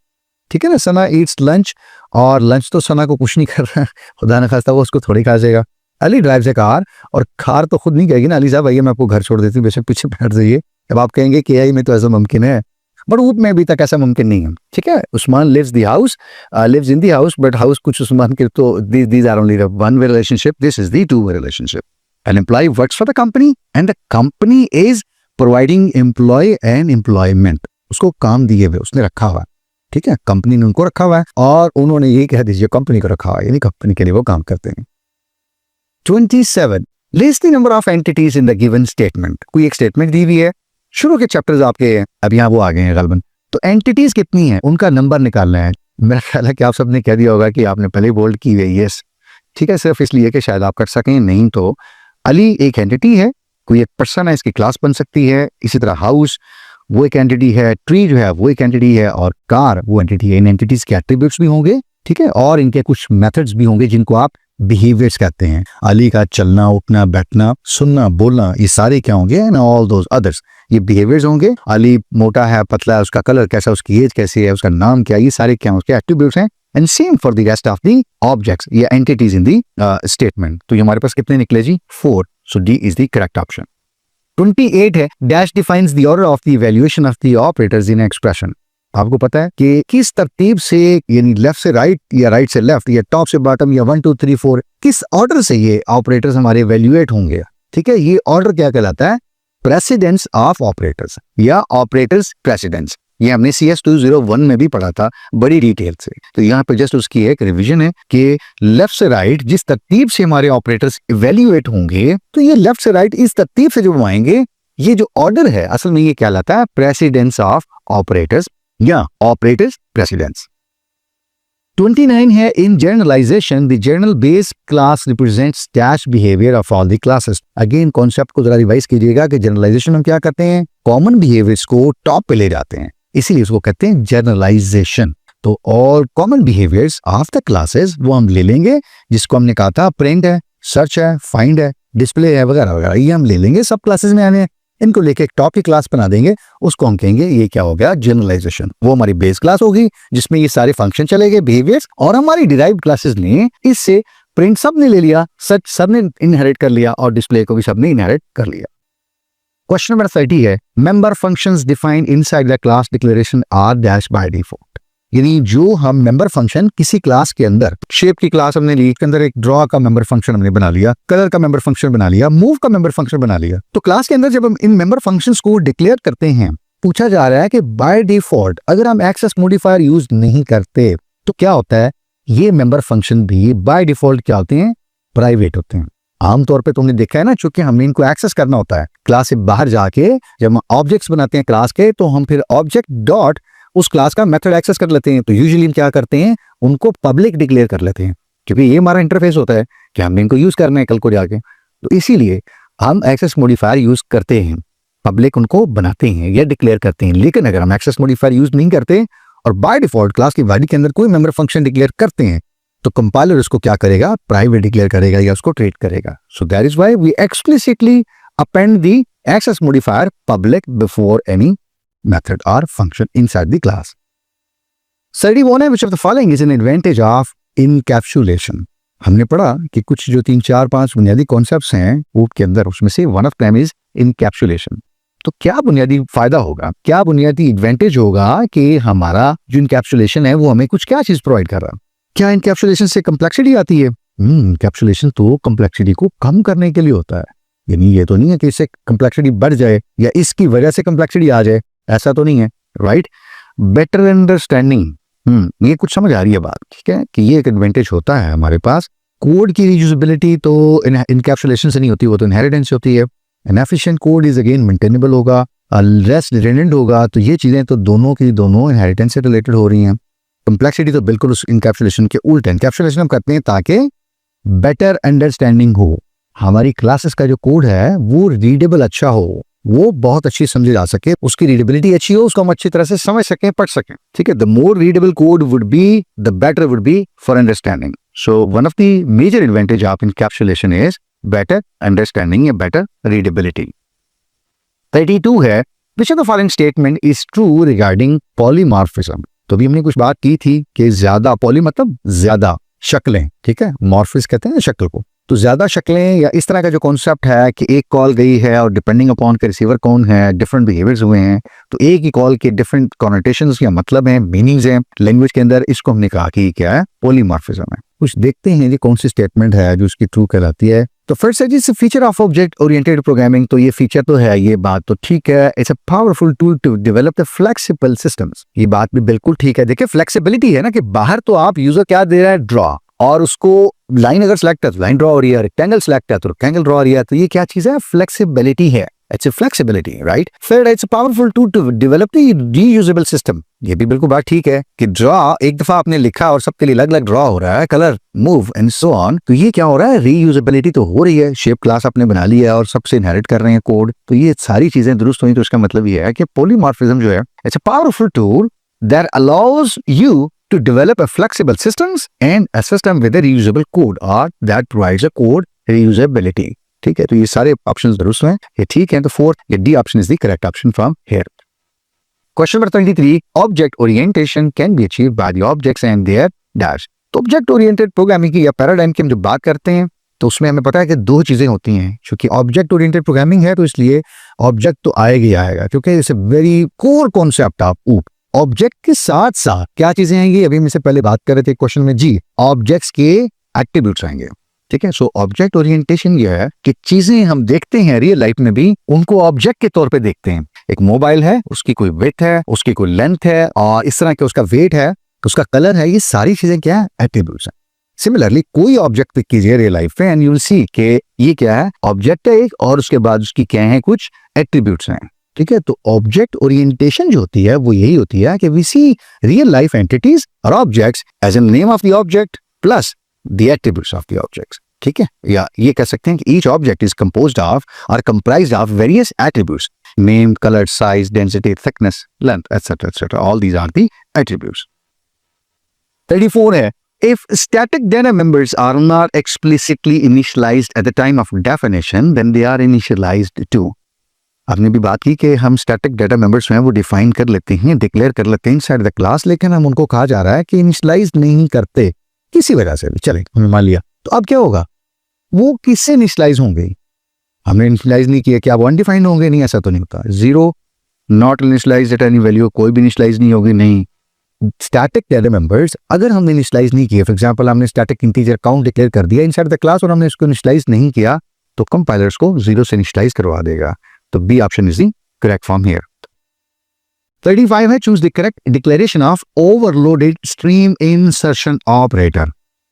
ठीक है ना, सना ईट्स लंच, और लंच तो सना को कुछ नहीं कर रहा है, खुदा न खास्ता वो उसको थोड़ी खा जाएगा। अली ड्राइव्स ए कार, और कार तो खुद नहीं कहेगी ना, अली साहब भैया मैं आपको घर छोड़ देती हूँ, बेशक पीछे बैठ जाइए। अब आप कहेंगे कि AI में तो ऐसा मुमकिन है, बट ऊप में अभी तक ऐसा मुमकिन नहीं है। ठीक है, Usman lives in the house, but house कुछ उस्मान के, तो these are only the one way relationship, this is the two way relationship. An employee works for the company and the company is providing employee and employment. उसको काम दिए हुए उसने रखा हुआ, ठीक है, कंपनी ने उनको रखा हुआ है और उन्होंने ये कह दीजिए कंपनी को रखा हुआ है, यानी कंपनी के लिए वो काम करते हैं। 27, list the number of entities in the given statement. कोई एक स्टेटमेंट दी हुई है, शुरू के चैप्टर्स आपके अब यहाँ वो आ गए हैं गालबन, तो एंटिटीज कितनी हैं उनका नंबर निकालना है। मेरा ख्याल है कि आप सबने कह दिया होगा कि आपने पहले बोल्ड की हुई है, यस, ठीक है, सिर्फ इसलिए कि शायद आप कर सकें, नहीं तो अली एक एंटिटी है, कोई एक पर्सन है, इसकी क्लास बन सकती है। इसी तरह हाउस वो एक एंटिटी है, ट्री जो है वो एक एंटिटी है, और कार वो एंटिटी है। इन एंटिटीज के एट्रीब्यूट्स भी होंगे, ठीक है, और इनके कुछ मेथड्स भी होंगे जिनको आप बिहेवियर्स कहते हैं। अली का चलना, उठना, बैठना, सुनना, बोलना, ये सारे क्या होंगे, एंड ऑल दोज अदर्स, ये बिहेवियर्स होंगे। अली मोटा है, पतला है, उसका कलर कैसा, उसकी एज कैसी है, उसका नाम क्या, ये सारे क्या उसके एट्रीब्यूट्स हैं। And same for the rest of the objects या एंटिटीज इन द स्टेटमेंट। तो ये हमारे पास कितने निकले जी, 4। So D is the correct option. 28 है, dash defines the order of the evaluation of the operators in expression. आपको पता है कि किस तरतीब से, यानी लेफ्ट से राइट या राइट से लेफ्ट या टॉप से बॉटम या 1 2 3 4 किस ऑर्डर से ये ऑपरेटर्स हमारे इवैल्यूएट होंगे। ठीक है, ये ऑर्डर क्या कहलाता है? प्रेसिडेंस ऑफ ऑपरेटर्स या ऑपरेटर्स प्रेसिडेंस। ये हमने CS201 में भी पढ़ा था बड़ी डिटेल से। तो यहाँ पे जस्ट उसकी एक रिवीजन है कि लेफ्ट से राइट जिस तरतीब से हमारे ऑपरेटर्स इवैल्यूएट होंगे, तो ये लेफ्ट से राइट इस तरतीब से जो आएंगे, ये जो ऑर्डर है असल में ये कहलाता है प्रेसिडेंस ऑफ ऑपरेटर्स या ऑपरेटर्स प्रेसिडेंस। 29 है, in generalization the general base class represents dash behaviour of all the classes. Again concept को जरा रिवाइज कीजिएगा कि जनरलाइजेशन हम क्या करते हैं? कॉमन बिहेवियर्स को टॉप पे ले जाते हैं, इसीलिए उसको कहते हैं जनरलाइजेशन। तो all common behaviours of the classes वो हम ले लेंगे, जिसको हमने कहा था प्रिंट है, सर्च है, फाइंड है, डिस्प्ले है वगैरह वगैरह, ये हम ले लेंगे सब क्लासेस में आने, इनको लेके एक टॉप की क्लास बना देंगे, उसको हम कहेंगे ये क्या हो गया? जनरलाइजेशन। वो हमारी बेस क्लास होगी जिसमें ये सारे फंक्शन चले गए, बिहेवियर्स, और हमारी डिराइव्ड क्लासेस ने इससे प्रिंट सब ने ले लिया, सर्च सब ने इनहेरिट कर लिया और डिस्प्ले को भी सब ने इनहेरिट कर लिया। क्वेश्चन नंबर 30 है, member functions defined inside the class declaration are dash by default. यानी जो हम मेंबर फंक्शन किसी क्लास के अंदर, शेप की क्लास हमने ली, इसके अंदर एक ड्रॉ का मेंबर फंक्शन हमने बना लिया, कलर का मेंबर फंक्शन बना लिया, मूव का मेंबर फंक्शन बना लिया। तो क्लास के अंदर जब हम इन मेंबर फंक्शंस को डिक्लेयर करते हैं, पूछा जा रहा है कि बाय डिफॉल्ट अगर हम एक्सेस मॉडिफायर यूज नहीं करते तो क्या होता है? ये मेंबर फंक्शन भी बाय डिफॉल्ट क्या होते हैं? प्राइवेट होते हैं। आमतौर पे तुमने देखा है ना, चूंकि हमने इनको एक्सेस करना होता है क्लास से बाहर जाके, जब हम ऑब्जेक्ट्स बनाते हैं क्लास के, तो हम फिर ऑब्जेक्ट डॉट उस क्लास का मेथड एक्सेस कर लेते हैं। तो यूजुअली हम क्या करते हैं? उनको पब्लिक डिक्लेयर कर लेते हैं, क्योंकि ये हमारा इंटरफेस होता है कि हमने इनको यूज करना है कल को जाके। तो इसीलिए हम एक्सेस मॉडिफायर यूज करते हैं, पब्लिक उनको बनाते हैं या डिक्लेयर करते हैं। लेकिन अगर हम एक्सेस मॉडिफायर यूज नहीं करते और बाय डिफॉल्ट क्लास की बॉडी के अंदर कोई मेंबर फंक्शन डिक्लेयर करते हैं, तो कंपाइलर उसको क्या करेगा? प्राइवेट डिक्लेयर करेगा या उसको ट्रीट करेगा। So that is why we explicitly append the access modifier public before any method or function inside the class. 31 है, which of the following is an advantage of encapsulation। हमने पढ़ा कि कुछ जो 3 4 5 बुनियादी कॉन्सेप्ट्स हैं कोड के अंदर, उसमें से one of them is encapsulation। तो क्या बुनियादी फायदा होगा, क्या बुनियादी एडवांटेज होगा कि हमारा जो इनकैप्सुलेशन है वो हमें कुछ क्या चीज प्रोवाइड कर रहा है? क्या इनकैप्सुलेशन से कंप्लेक्सिटी आती है? इनकैप्सुलेशन तो कंप्लेक्सिटी को कम करने के लिए होता है। यानी ये तो नहीं है कि इससे कंप्लेक्सिटी बढ़ जाए या इसकी वजह से कंप्लेक्सिटी आ जाए, ऐसा तो नहीं है, राइट? बेटर अंडरस्टैंडिंग, ये कुछ समझ आ रही है बात, ठीक है, कि ये एक एडवांटेज होता है हमारे पास। कोड की रीयूजेबिलिटी तो इनकैप्सुलेशन से नहीं होती, वो तो इनहेरिटेंस से होती है। N efficient code is again maintainable होगा, लेस रिडंडेंट होगा। तो ये चीजें तो दोनों की दोनों इनहेरिटेंस से रिलेटेड हो रही हैं। कंप्लेक्सिटी तो बिल्कुल उस इनकैप्सुलेशन के उल्टे। इनकैप्सुलेशन हम करते हैं ताकि बेटर अंडरस्टैंडिंग हो, हमारी क्लासेस का जो कोड है वो रीडेबल अच्छा हो, वो बहुत अच्छी समझी जा सके, उसकी रीडेबिलिटी अच्छी हो, उसको हम अच्छी तरह से समझ सकें, पढ़ सकें। ठीक है, the more readable code would be, the better would be for understanding. So one of the major advantage of encapsulation is better understanding या बेटर रीडेबिलिटी। 32 है, which of the following statement is true regarding polymorphism. तो भी हमने कुछ बात की थी कि ज्यादा, पॉली मतलब ज्यादा शक्लें, ठीक है, मॉर्फिज कहते हैं शक्ल को। तो ज्यादा शक्लें या इस तरह का जो कॉन्सेप्ट है कि एक कॉल गई है और डिपेंडिंग अपॉन के रिसीवर कौन है, डिफरेंट बिहेवियर्स हुए हैं, तो एक ही कॉल के डिफरेंट कॉनोटेशंस या मतलब हैं, मीनिंग्स हैं लैंग्वेज के अंदर, इसको हमने कहा कि क्या है? पॉलीमॉर्फिज्म है। कुछ देखते हैं ये कौन सी स्टेटमेंट है जो इसकी ट्रू कहलाती है। तो फर्स्ट है जी, feature of object oriented programming. तो ये फीचर तो है, ये बात तो ठीक है। It's a powerful tool to develop the flexible systems. ये बात भी बिल्कुल ठीक है। देखिए फ्लेक्सिबिलिटी है ना, कि बाहर तो आप यूजर क्या दे रहा है? ड्रॉ, और उसको लाइन अगर सिलेक्ट है तो लाइन ड्रॉ हो रही है, रेक्टेंगल सिलेक्ट है तो रेक्टेंगल ड्रॉ हो रही है। तो ये क्या चीज है? फ्लेक्सिबिलिटी है। It's a flexibility, right? फिर it's a powerful tool to develop the reusable system. ये भी बिल्कुल बात ठीक है कि ड्रॉ एक दफा आपने लिखा और सबके लिए अलग अलग ड्रॉ हो रहा है, colour, move and so on. तो ये क्या हो रहा है? रीयूजेबिलिटी तो हो रही है, शेप क्लास आपने बना लिया है और सबसे इनहेरिट कर रहे हैं कोड। तो ये सारी चीजें दुरुस्त हुई। तो इसका मतलब ये है कि पॉलीमॉर्फिज्म जो है, it's a powerful tool that allows you to develop a flexible systems and a system with a reusable code or that provides a code reusability। ठीक है, तो ये सारे ऑप्शंस दुरुस्त हैं, ये ठीक है। तो फोर्थ, ये D option is the correct option from here. Question number 33, object orientation can be achieved by the objects and their dash. तो ऑब्जेक्ट ओरिएंटेड प्रोग्रामिंग की या पैराडाइम की हम जब बात करते हैं तो उसमें हमें पता है कि दो चीजें होती हैं। क्योंकि ऑब्जेक्ट ओरिएंटेड प्रोग्रामिंग है तो इसलिए ऑब्जेक्ट तो आएगा ही आएगा, क्योंकि it's a very core concept of object के साथ साथ क्या चीजें आएंगी, अभी हम इससे पहले बात कर रहे थे क्वेश्चन में जी, ऑब्जेक्ट्स के एट्रीब्यूट्स आएंगे। ठीक है, सो ऑब्जेक्ट ओरिएंटेशन ये है कि चीजें हम देखते हैं रियल लाइफ में भी उनको ऑब्जेक्ट के तौर पे देखते हैं। एक मोबाइल है, उसकी कोई विड्थ है, उसकी कोई लेंथ है, और इस तरह के उसका वेट है, उसका कलर है, ये सारी चीजें क्या है, एट्रीब्यूट्स हैं। सिमिलरली कोई ऑब्जेक्ट पिक कीजिए रियल लाइफ में एंड यू विल सी कि ये क्या है, ऑब्जेक्ट है एक, और उसके बाद उसकी क्या है, कुछ एट्रीब्यूट्स हैं। ठीक है, तो ऑब्जेक्ट ओरिएंटेशन जो होती है वो यही होती है कि we see real life entities और objects as in name of the object plus the attributes of the objects. ठीक है, या ये कह सकते हैं कि each object is composed of और comprised of various attributes, name, colour, size, density, thickness, length, etcetera etcetera, all these are the attributes. 34 है, if static data members are not explicitly initialized at the time of definition, then they are initialized too. आपने भी बात की कि हम static data members हैं वो define कर लेते हैं, डिक्लेयर कर लेते हैं इनसाइड द क्लास, लेकिन हम उनको कहा जा रहा है कि इनिशियलाइज नहीं करते किसी वजह से भी। चले, हमने मान लिया, तो अब क्या होगा, वो किससे इनिशियलाइज होंगे, हमने इनिशियलाइज नहीं किया, क्या वो अनडिफाइंड होंगे? नहीं, ऐसा तो नहीं होता। Zero, not initialised at any value, कोई भी इनिशियलाइज नहीं होगी, नहीं। स्टैटिक डाटा मेंबर्स अगर हमने इनिशियलाइज नहीं किया, फॉर एग्जांपल हमने स्टैटिक इंटीजर काउंट डिक्लेयर कर दिया इनसाइड द क्लास और हमने इसको इनिशियलाइज नहीं किया, तो कंपाइलर्स को जीरो से इनिशियलाइज करवा देगा। तो B option is the correct form here. 35 है, choose the correct declaration of overloaded stream insertion operator.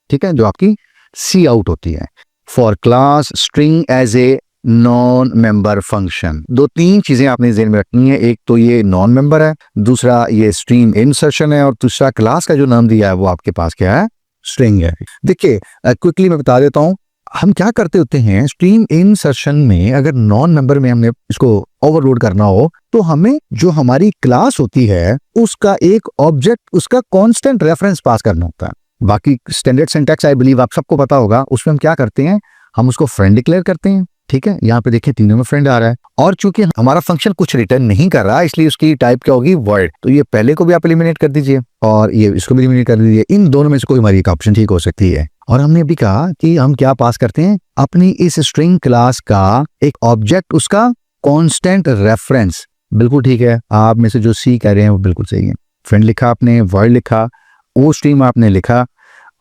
ठीक है, जो आपकी सी आउट होती है for class string as a non member function. दो तीन चीजें आपने ज़हन में रखनी है, एक तो ये नॉन मेंबर है, दूसरा ये स्ट्रीम इंसर्शन है, और दूसरा क्लास का जो नाम दिया है वो आपके पास क्या है, स्ट्रिंग है। देखिए क्विकली मैं बता देता हूं, हम क्या करते होते हैं स्ट्रीम इंसर्शन में, अगर नॉन मेंबर में हमने इसको ओवरलोड करना हो तो हमें जो हमारी क्लास होती है उसका एक ऑब्जेक्ट, उसका कांस्टेंट रेफरेंस पास करना होता है। बाकी स्टैंडर्ड सिंटैक्स आई बिलीव आप सबको पता होगा, उसमें हम क्या करते हैं, हम उसको फ्रेंड डिक्लेयर करते हैं। ठीक है, यहाँ पे देखिए तीनों में फ्रेंड आ रहा है, और चूंकि हमारा फंक्शन कुछ रिटर्न नहीं कर रहा इसलिए उसकी टाइप क्या होगी, वर्ड। तो ये पहले को भी आप एलिमिनेट कर दीजिए और ये इसको भी एलिमिनेट कर दीजिए, इन दोनों में से कोई हमारी एक ऑप्शन ठीक हो सकती है। और हमने भी कहा कि हम क्या पास करते हैं, अपनी इस स्ट्रिंग क्लास का एक ऑब्जेक्ट, उसका कांस्टेंट रेफरेंस। बिल्कुल ठीक है, आप में से जो सी कह रहे हैं वो बिल्कुल सही है। फ्रेंड लिखा आपने, वर्ड लिखा, ओ स्ट्रीम आपने लिखा,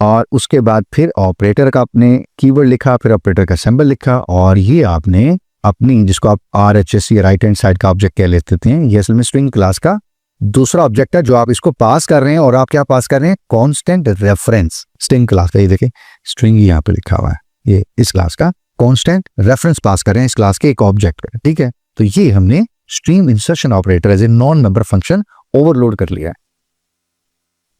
और उसके बाद फिर ऑपरेटर का आपने कीवर्ड लिखा, फिर ऑपरेटर का सिंबल लिखा, और ये आपने अपनी, जिसको आप RHS या राइट हैंड साइड का ऑब्जेक्ट कह लेते हैं, ये असल में स्ट्रिंग क्लास का दूसरा ऑब्जेक्ट है जो आप इसको पास कर रहे हैं। और आप क्या पास कर रहे हैं, कांस्टेंट रेफरेंस स्ट्रिंग क्लास का। ये देखिए स्ट्रिंग यहाँ पे लिखा हुआ है, ये इस क्लास का कांस्टेंट रेफरेंस पास कर रहे हैं इस क्लास के एक ऑब्जेक्ट का। ठीक है, तो ये हमने stream insertion operator as a non member function overload कर लिया है।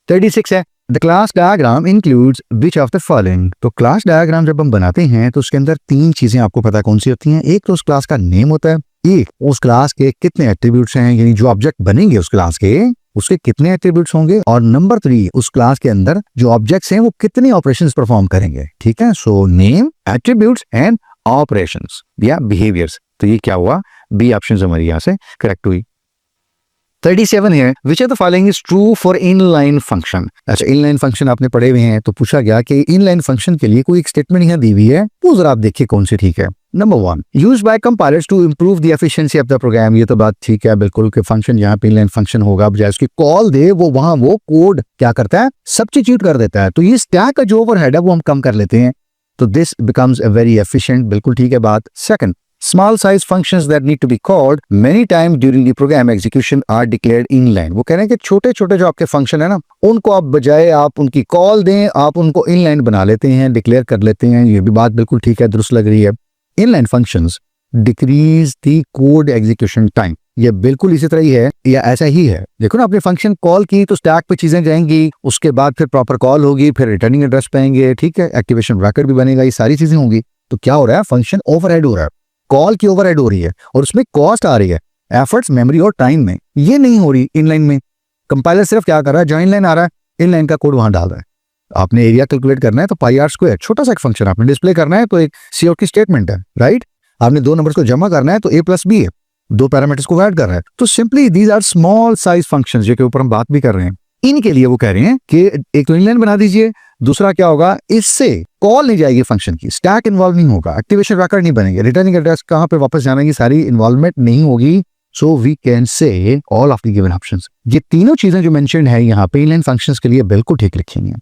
36 है, the class diagram includes which of the following. तो क्लास डायग्राम जब हम बनाते हैं तो उसके अंदर तीन चीजें आपको पता कौन सी होती हैं। एक तो उस क्लास का नेम होता है, एक उस क्लास के कितने एट्रीब्यूट्स हैं, यानी जो ऑब्जेक्ट बनेंगे उस क्लास के उसके कितने एट्रीब्यूट्स होंगे, और नंबर 3 उस क्लास के अंदर जो ऑब्जेक्ट्स हैं वो कितने ऑपरेशंस परफॉर्म करेंगे। ठीक है, so name, attributes and operations या बिहेवियर्स। तो ये क्या हुआ, बी ऑप्शन हमारी यहाँ से करेक्ट हुई। 37 है, which of the following is true for inline function. अच्छा, इनलाइन फंक्शन आपने पढ़े हुए हैं, तो पूछा गया कि इनलाइन फंक्शन के लिए कोई एक स्टेटमेंट यहाँ दी हुई है, वो जरा आप देखिए कौन सी ठीक है। Number 1, used by compilers to improve the efficiency of the program. ये तो बात ठीक है बिल्कुल कि फंक्शन यहाँ पे इनलाइन फंक्शन होगा, बजाय उसकी कॉल दे वो वहां वो कोड क्या करता है, सब्स्टिट्यूट कर देता है। तो ये स्टैक का जो ओवरहेड है वो हम कम कर लेते हैं, तो this becomes a very efficient. बिल्कुल ठीक है बात। Second, small size functions that need to be called many times during the program execution are declared inline। वो कह रहे हैं कि छोटे छोटे जो आपके फंक्शन है ना, उनको आप बजाय आप उनकी कॉल दें, आप उनको इनलाइन बना लेते हैं, डिक्लेयर कर लेते हैं। ये भी बात बिल्कुल ठीक है, दुरुस्त लग रही है। Inline functions decrease the code execution time. ये बिल्कुल इसी तरह ही है, या ऐसा ही है। देखो ना, आपने फंक्शन कॉल की तो स्टैक पे चीजें जाएंगी, उसके बाद फिर प्रॉपर कॉल होगी, फिर रिटर्निंग एड्रेस पाएंगे, ठीक है, एक्टिवेशन रिकॉर्ड भी बनेगा, ये सारी चीजें होंगी। तो क्या हो रहा है, फंक्शन ओवरहेड हो रहा है, कॉल की ओवरहेड हो रही है, और उसमें कॉस्ट आ रही है, एफर्ट्स, मेमोरी और टाइम में। ये नहीं हो रही इनलाइन में। कंपाइलर सिर्फ क्या कर रहा है, जहां इनलाइन आ रहा है, इनलाइन का कोड वहां डाल रहा है। आपने एरिया कैलकुलेट करना है तो पाई आर स्क्वायर, छोटा सा एक फंक्शन आपने डिस्प्ले करना है, तो एक सीआउट की स्टेटमेंट है, राइट। आपने दो नंबर्स को जमा करना है तो A+B है, दो पैरामीटर्स को ऐड कर रहा है। तो simply these are small size functions, जो के ऊपर हम बात भी कर रहे हैं। इनके लिए वो कह रहे हैं कि एक तो इनलाइन बना दीजिए, दूसरा क्या होगा, इससे कॉल नहीं जाएगी फंक्शन की, स्टैक इन्वॉल्व नहीं होगा, एक्टिवेशन रिकॉर्ड नहीं बनेंगे, रिटर्निंग एड्रेस कहां पे वापस जाना है, सारी इन्वॉल्वमेंट नहीं होगी so we can say all of the given options. ये तीनों चीजें जो मेंशन्ड है यहाँ पे इनलाइन फंक्शंस के लिए बिल्कुल ठीक लिखी हैं।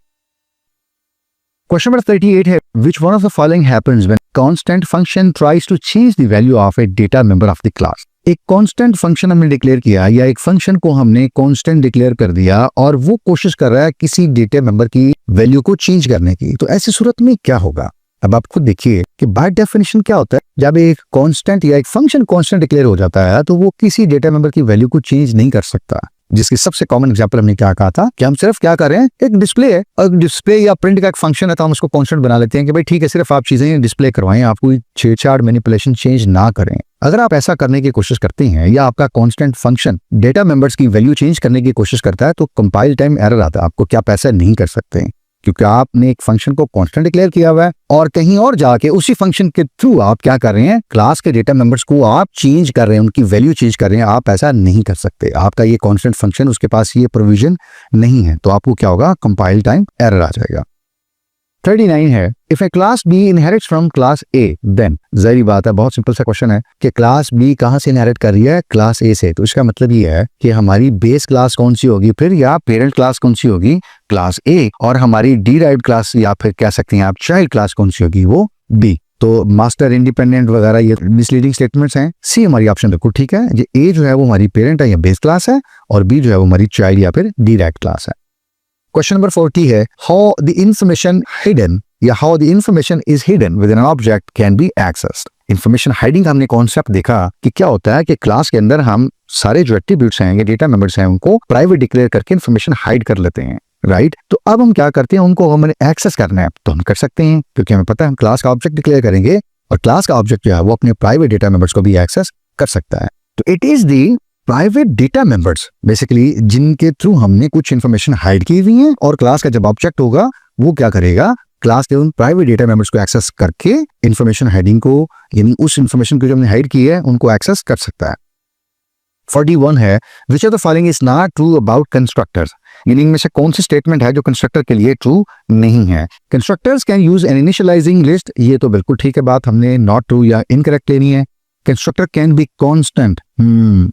क्वेश्चन नंबर 38 है which one of the following happens when constant function tries to change the value of a data member of the class। एक कांस्टेंट फंक्शन हमने डिक्लेयर किया या एक फंक्शन को हमने कांस्टेंट डिक्लेयर कर दिया और वो कोशिश कर रहा है किसी डेटा मेंबर की वैल्यू को चेंज करने की, तो ऐसी सूरत में क्या होगा। अब आप खुद देखिए कि बाय डेफिनेशन क्या होता है, जब एक कांस्टेंट या एक फंक्शन कांस्टेंट डिक्लेयर हो जाता है तो वो किसी डेटा मेंबर की वैल्यू को चेंज नहीं कर सकता। जिसकी सबसे कॉमन एग्जांपल हमने क्या कहा था कि हम सिर्फ क्या कर रहे हैं, एक डिस्प्ले है और डिस्प्ले या प्रिंट का एक फंक्शन है तो हम उसको कांस्टेंट बना लेते हैं कि भाई ठीक है सिर्फ आप चीजें डिस्प्ले करवाएं, आप कोई छेड़छाड़ मैनिपुलेशन चेंज ना करें। अगर आप ऐसा करने की कोशिश करते हैं या आपका कांस्टेंट फंक्शन डेटा मेंबर्स की वैल्यू चेंज करने की कोशिश करता है तो कंपाइल टाइम एरर आता है, आपको क्या पैसा नहीं कर सकते हैं क्योंकि आपने एक फंक्शन को कांस्टेंट डिक्लेयर किया हुआ है और कहीं और जाके उसी फंक्शन के थ्रू आप क्या कर रहे हैं, क्लास के डेटा मेंबर्स को आप चेंज कर रहे हैं, उनकी वैल्यू चेंज कर रहे हैं। आप ऐसा नहीं कर सकते, आपका ये कांस्टेंट फंक्शन उसके पास ये प्रोविजन नहीं है, तो आपको क्या होगा, कंपाइल टाइम एरर आ जाएगा। 39 है if a class B inherits from class A then, जाहिर बात है बहुत सिंपल सा क्वेश्चन है कि क्लास बी कहां से इनहेरिट कर रही है, क्लास ए से। तो इसका मतलब ये है कि हमारी बेस क्लास कौन सी होगी फिर, या पेरेंट क्लास कौन सी होगी, क्लास ए, और हमारी डिराइव्ड क्लास या फिर कह सकते हैं आप चाइल्ड क्लास कौन सी होगी, वो बी। तो मास्टर इंडिपेंडेंट वगैरह ये मिसलीडिंग स्टेटमेंट्स हैं। सी हमारी ऑप्शन बिल्कुल ठीक है, ये ए जो है वो हमारी पेरेंट है या बेस क्लास है और बी जो है वो हमारी चाइल्ड या फिर डिराइव्ड क्लास है। क्वेश्चन नंबर 40 है हाउ द इंफॉर्मेशन हिडन या how the information is hidden with an object can be accessed. Information hiding हमने कॉन्सेप्ट देखा कि क्या होता है कि क्लास के अंदर हम सारे जो एट्रीब्यूट्स हैं या डेटा मेंबर्स हैं उनको प्राइवेट डिक्लेयर करके इंफॉर्मेशन हाइड कर लेते हैं, राइट। तो अब हम क्या करते हैं, उनको हमें एक्सेस करना है तो हम कर सकते हैं क्योंकि हमें पता है हम क्लास का ऑब्जेक्ट डिक्लेयर करेंगे और क्लास का ऑब्जेक्ट जो है वो अपने प्राइवेट डेटा मेंबर्स को भी एक्सेस कर सकता है। तो it is the private data members basically जिनके थ्रू हमने कुछ इन्फॉर्मेशन हाइड की हुई है और क्लास का जब ऑब्जेक्ट होगा वो क्या करेगा, क्लास के उन प्राइवेट डेटा मेंबर्स को एक्सेस करके इंफॉर्मेशन हाइडिंग को, यानी उस इंफॉर्मेशन को जो हमने हाइड की है उनको एक्सेस कर सकता है। 41 है which of the following is not true about constructors, यानी इनमें से कौन सी स्टेटमेंट है जो कंस्ट्रक्टर के लिए ट्रू नहीं है। Constructors can use N initialising list, ये तो बिल्कुल ठीक है बात, हमने नॉट ट्रू या इनकरेक्ट लेनी है। कंस्ट्रक्टर कैन बी कांस्टेंट,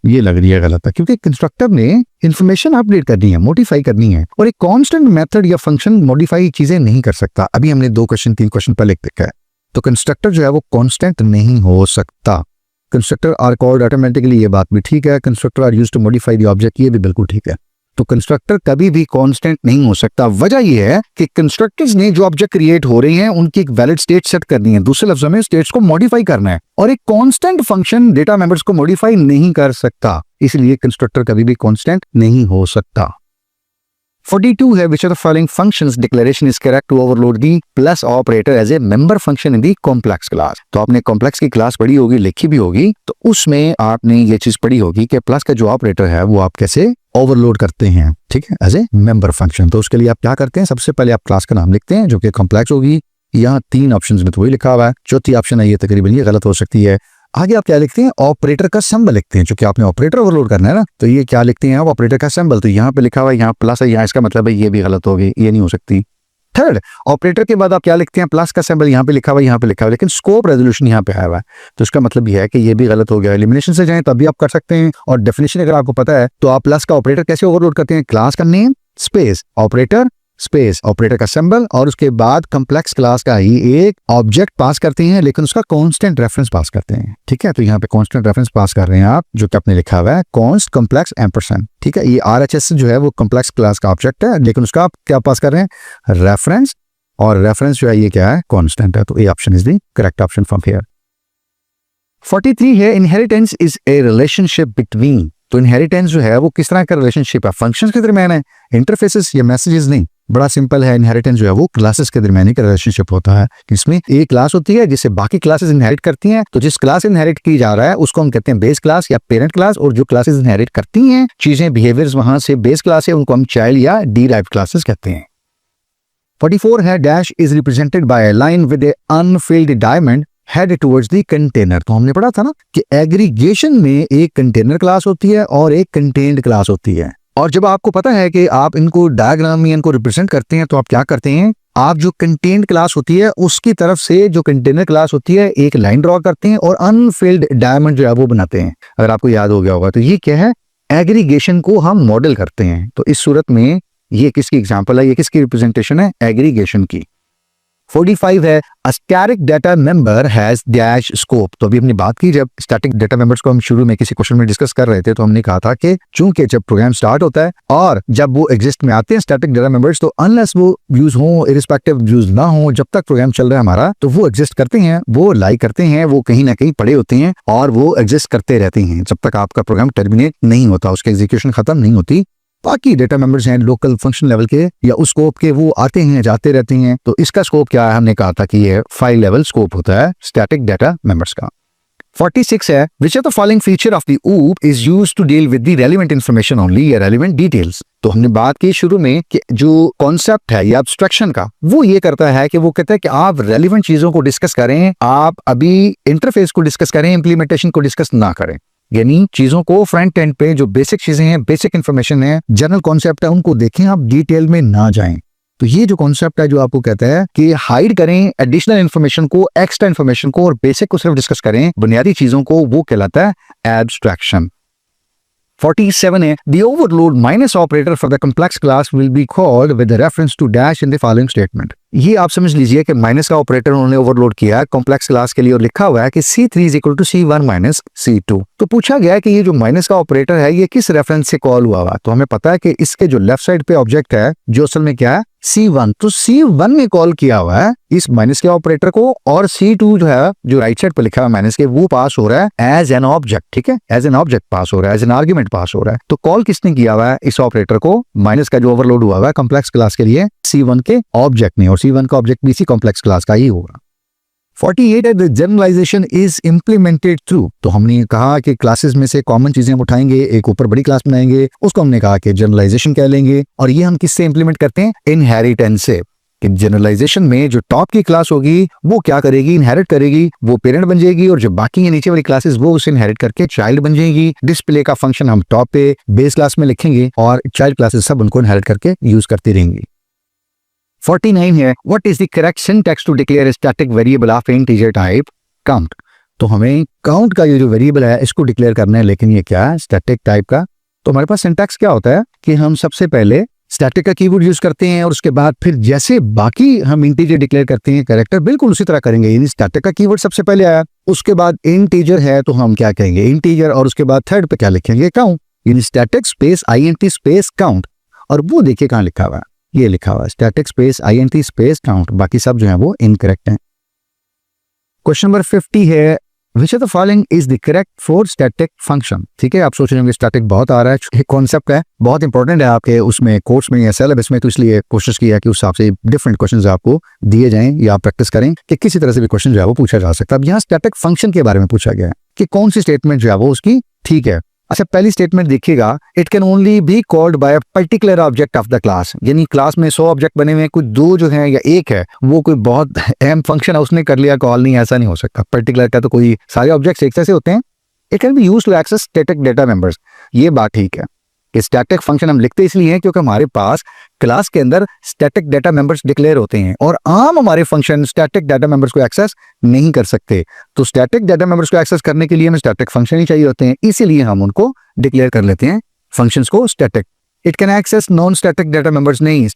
ये लग रही है गलत है क्योंकि कंस्ट्रक्टर ने इंफॉर्मेशन अपडेट करनी है, मॉडिफाई करनी है और एक कांस्टेंट मेथड या फंक्शन मॉडिफाई चीजें नहीं कर सकता। अभी हमने 2 क्वेश्चन 3 क्वेश्चन पहले देखा है, तो कंस्ट्रक्टर जो है वो कांस्टेंट नहीं हो सकता। कंस्ट्रक्टर आर कॉल्ड ऑटोमेटिकली, ये बात भी ठीक है। Constructor are used to modify the object, ये भी बिल्कुल ठीक है। तो कंस्ट्रक्टर कभी भी कांस्टेंट नहीं हो सकता। वजह यह है कि कंस्ट्रक्टर्स ने जो ऑब्जेक्ट क्रिएट हो रहे हैं उनकी एक वैलिड स्टेट सेट करनी है, दूसरे लफ्जों में स्टेट्स को मॉडिफाई करना है और एक कांस्टेंट फंक्शन डेटा मेंबर्स को मॉडिफाई नहीं कर सकता, इसलिए कंस्ट्रक्टर कभी भी कांस्टेंट नहीं हो सकता। 42 है which of the following functions declaration is correct to overload the plus operator as a member function in the complex class। तो आपने कॉम्प्लेक्स की क्लास पढ़ी होगी, लिखी भी होगी, तो उसमें आपने ये चीज पढ़ी होगी कि प्लस का जो ऑपरेटर है वो आप कैसे ओवरलोड करते हैं, ठीक है, एज ए मेंबर फंक्शन। तो उसके लिए आप क्या करते हैं, सबसे पहले आप क्लास का नाम लिखते हैं जो कि कॉम्प्लेक्स होगी। यहाँ 3 ऑप्शंस में तो वही लिखा हुआ है, चौथी ऑप्शन है ये तकरीबन ये गलत हो सकती है। आगे आप क्या लिखते हैं, ऑपरेटर का सिंबल लिखते हैं, क्योंकि आपने ऑपरेटर ओवरलोड करना है ना, तो ये क्या लिखते हैं आप, ऑपरेटर का सिंबल। तो यहाँ पे लिखा हुआ है, यहाँ प्लस है, यहाँ इसका मतलब है ये भी गलत होगी, ये नहीं हो सकती। थर्ड, ऑपरेटर के बाद आप क्या लिखते हैं, प्लस का सिंबल, यहाँ पे लिखा हुआ है, यहाँ पे लिखा हुआ है, लेकिन स्कोप रेजोल्यूशन यहाँ पे आया हुआ है, तो इसका मतलब ये है कि ये भी गलत हो गया। एलिमिनेशन से जाएं तब भी आप कर सकते हैं, और डेफिनेशन अगर आपको पता है तो आप प्लस का ऑपरेटर कैसे ओवरलोड करते हैं, क्लास का name space operator space operator का सिंबल, और उसके बाद कॉम्प्लेक्स क्लास का ही एक ऑब्जेक्ट पास करते हैं, लेकिन उसका कांस्टेंट रेफरेंस पास करते हैं, ठीक है। तो यहाँ पे कांस्टेंट रेफरेंस पास कर रहे हैं आप, जो कि आपने लिखा हुआ है कॉन्स्ट कॉम्प्लेक्स एम्परसेंड, ठीक है। ये RHS जो है वो कॉम्प्लेक्स क्लास का ऑब्जेक्ट है, लेकिन उसका आप क्या पास कर रहे हैं, रेफरेंस, और रेफरेंस जो है ये क्या है, कांस्टेंट है। तो A option is the correct option from here. 43 है inheritance is a relationship between. तो इनहेरिटेंस जो है वो किस तरह का रिलेशनशिप है, फंक्शंस के दरमियान है, इंटरफेसेस या मैसेजेस नहीं। बड़ा सिंपल है, इनहेरिटेंस जो है वो क्लासेस के दरमियान का रिलेशनशिप होता है। इसमें एक क्लास होती है जिससे बाकी क्लासेस इनहेरिट करती हैं, तो जिस क्लास इनहेरिट की जा रहा है उसको हम कहते हैं बेस क्लास या पेरेंट क्लास, और जो क्लासेस इनहेरिट करती हैं चीजें, बिहेवियर्स वहां से बेस क्लास है, उनको हम चाइल्ड या डिराइव्ड क्लासेस कहते हैं। 44 है dash is represented by a line with A Anfield diamond head towards the container. तो हमने पढ़ा था ना कि एग्रीगेशन में एक कंटेनर क्लास होती है और एक कंटेन्ड क्लास होती है, और जब आपको पता है कि आप इनको डायग्राम में इनको रिप्रेजेंट करते हैं तो आप क्या करते हैं, आप जो कंटेंट क्लास होती है उसकी तरफ से जो कंटेनर क्लास होती है एक लाइन ड्रॉ करते हैं और अनफिल्ड डायमंड जो है वो बनाते हैं। अगर आपको याद हो गया होगा तो ये क्या है, एग्रीगेशन को हम मॉडल करते हैं। तो इस सूरत में ये किसकी एग्जांपल है, ये किसकी रिप्रेजेंटेशन है, एग्रीगेशन की। 45 है a static data member has dash scope. तो अभी हमने बात की, जब स्टैटिक डाटा मेंबर्स को हम शुरू में किसी क्वेश्चन में डिस्कस कर रहे थे तो हमने कहा था कि चूंकि जब प्रोग्राम स्टार्ट होता है और जब वो एग्जिस्ट में आते हैं स्टैटिक डाटा मेंबर्स, तो अनलेस वो यूज हो, इरिस्पेक्टिव यूज ना हो, जब तक प्रोग्राम चल रहा है हमारा, तो वो एग्जिस्ट करते हैं, वो लाई करते हैं, वो कहीं ना कहीं पड़े होते हैं और वो एग्जिस्ट करते रहते हैं जब तक आपका प्रोग्राम टर्मिनेट नहीं होता, उसकी एग्जीक्यूशन खत्म नहीं होती। बाकी डेटा मेंबर्स हैं लोकल फंक्शन लेवल के या उस स्कोप के, वो आते हैं जाते रहते हैं। तो इसका स्कोप क्या है, हमने कहा था कि ये फाइल लेवल स्कोप होता है स्टैटिक डाटा मेंबर्स का। 46 है which are the following feature of the OOP is used to deal with the relevant information only या रेलेवेंट डिटेल्स। तो हमने बात की शुरू में कि जो कॉन्सेप्ट है या एब्स्ट्रैक्शन का, वो ये करता है कि वो कहता है कि आप रेलेवेंट चीजों को डिस्कस करें, आप अभी इंटरफेस को डिस्कस करें, इंप्लीमेंटेशन को डिस्कस ना करें। यानी चीजों को फ्रंट एंड पे जो बेसिक चीजें हैं, बेसिक इंफॉर्मेशन है, जनरल कॉन्सेप्ट है, उनको देखें, आप डिटेल में ना जाएं। तो ये जो कॉन्सेप्ट है जो आपको कहता है कि हाइड करें एडिशनल इंफॉर्मेशन को, एक्स्ट्रा इंफॉर्मेशन को, और बेसिक को सिर्फ डिस्कस करें, बुनियादी चीजों को, वो कहलाता है एब्स्ट्रैक्शन। 47 है the overload minus operator for the complex class will be called with the reference to dash in the following statement। ये आप समझ लीजिए कि माइनस का ऑपरेटर उन्होंने ओवरलोड किया है कॉम्प्लेक्स क्लास के लिए और लिखा हुआ है कि C3 is equal to C1 minus C2। तो पूछा गया है कि ये जो माइनस का ऑपरेटर है ये किस रेफरेंस से कॉल हुआ हुआ। तो हमें पता है कि इसके जो लेफ्ट साइड पे ऑब्जेक्ट है जो असल में क्या है C1, तो C1 में कॉल किया हुआ है इस माइनस के ऑपरेटर को, और C2 जो है जो राइट साइड पे लिखा हुआ है माइनस के, वो पास हो रहा है एज एन ऑब्जेक्ट। ठीक है, एज एन ऑब्जेक्ट पास हो रहा है, एज एन आर्ग्यूमेंट पास हो रहा है। तो कॉल किसने किया हुआ है इस ऑपरेटर को, माइनस का जो ओवरलोड हुआ हुआ है कॉम्प्लेक्स क्लास के लिए, C1 के ऑब्जेक्ट ने, और C1 का ऑब्जेक्ट भी इसी कॉम्प्लेक्स क्लास का ही होगा। 48 है the generalization is implemented through. तो हमने कहा कि क्लासेस में से कॉमन चीजें हम उठाएंगे, एक ऊपर बड़ी क्लास बनाएंगे, उसको हमने कहा कि जनरलाइजेशन कह लेंगे। और ये हम किससे इंप्लीमेंट करते हैं, इनहेरिटेंस से। कि जनरलाइजेशन में जो टॉप की क्लास होगी वो क्या करेगी, इनहेरिट करेगी, वो पेरेंट बन जाएगी, और जो बाकी है नीचे वाली क्लासेस वो उसे इनहेरिट करके चाइल्ड बन जाएगी। डिस्प्ले का फंक्शन हम टॉप पे बेस क्लास में लिखेंगे और चाइल्ड क्लासेस सब उनको इनहेरिट करके यूज करती रहेंगी। 49 है what is the correct syntax to declare static variable of integer type count. तो हमें काउंट का ये जो वेरिएबल है इसको डिक्लेयर करना है, लेकिन ये क्या है स्टैटिक टाइप का। तो हमारे पास सिंटैक्स क्या होता है कि हम सबसे पहले स्टैटिक का कीवर्ड यूज करते हैं और उसके बाद फिर जैसे बाकी हम इंटीजर डिक्लेयर करते हैं कैरेक्टर बिल्कुल उसी तरह करेंगे। यानी स्टैटिक का कीवर्ड सबसे पहले आया, उसके बाद इंटीजर है तो हम क्या कहेंगे इंटीजर, और उसके बाद थर्ड पे क्या लिखेंगे काउंट। यानी static space INT space count. और वो देखिए कहाँ लिखा हुआ है, ये लिखा हुआ है static space INT space count, बाकी सब जो है वो इनकरेक्ट हैं। क्वेश्चन नंबर 50 है which of the following is the correct for static function. ठीक है, आप सोच रहे होंगे स्टैटिक बहुत आ रहा है, एक कॉन्सेप्ट है बहुत इंपॉर्टेंट है आपके उसमें कोर्स में या सिलेबस में, तो इसलिए कोशिश किया कि उस हिसाब से डिफरेंट क्वेश्चंस आपको दिए जाएं या आप प्रैक्टिस करें कि किसी तरह से भी क्वेश्चन जो है वो पूछा जा सकता है। अब यहाँ स्टैटिक फंक्शन के बारे में पूछा गया है कि कौन सी स्टेटमेंट जो है वो उसकी ठीक है। अच्छा, पहली स्टेटमेंट देखिएगा, it can only be called by a particular object of the class. यानी क्लास में 100 ऑब्जेक्ट बने हुए हैं, कुछ 2 जो हैं या 1 है वो कोई बहुत अहम फंक्शन है उसने कर लिया कॉल, नहीं, ऐसा नहीं हो सकता। पर्टिकुलर का तो कोई सारे ऑब्जेक्ट्स एक जैसे होते हैं। It can be used to access static data members. ये बात ठीक है कि स्टैटिक फंक्शन हम लिखते इसलिए हैं क्योंकि हमारे पास क्लास के अंदर स्टैटिक डाटा मेंबर्स डिक्लेयर होते हैं और आम हमारे फंक्शन स्टैटिक डाटा मेंबर्स को एक्सेस नहीं कर सकते। तो स्टैटिक डाटा मेंबर्स को एक्सेस करने के लिए हमें स्टैटिक फंक्शन ही चाहिए होते हैं, इसीलिए हम उनको डिक्लेयर कर लेते हैं फंक्शंस को static. It can access non static data members नहीं,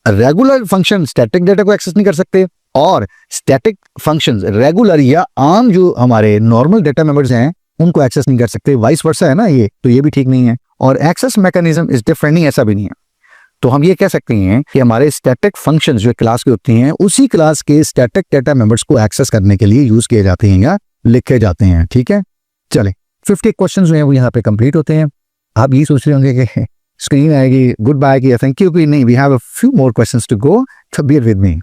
रेगुलर फंक्शन स्टैटिक डाटा को एक्सेस नहीं कर सकते, और स्टैटिक फंक्शंस रेगुलर या आम जो हमारे नॉर्मल डाटा मेंबर्स हैं उनको एक्सेस नहीं कर सकते। वाइस वर्सा है ना ये, तो ये भी ठीक नहीं है। और एक्सेस मैकेनिज्म इज डिफरेंट, नहीं ऐसा भी नहीं है। तो हम ये कह सकते हैं कि हमारे स्टैटिक फंक्शंस जो क्लास के होते हैं उसी क्लास के स्टैटिक डाटा मेंबर्स को एक्सेस करने के लिए यूज किए जाते हैं या लिखे जाते हैं। ठीक है, चले 50 क्वेश्चन जो है वो यहाँ पे कंप्लीट होते हैं। आप ये सोच रहे होंगे कि स्क्रीन आएगी गुड बाय की थैंक यू की, नहीं, we have a few more questions to go, so bear with me।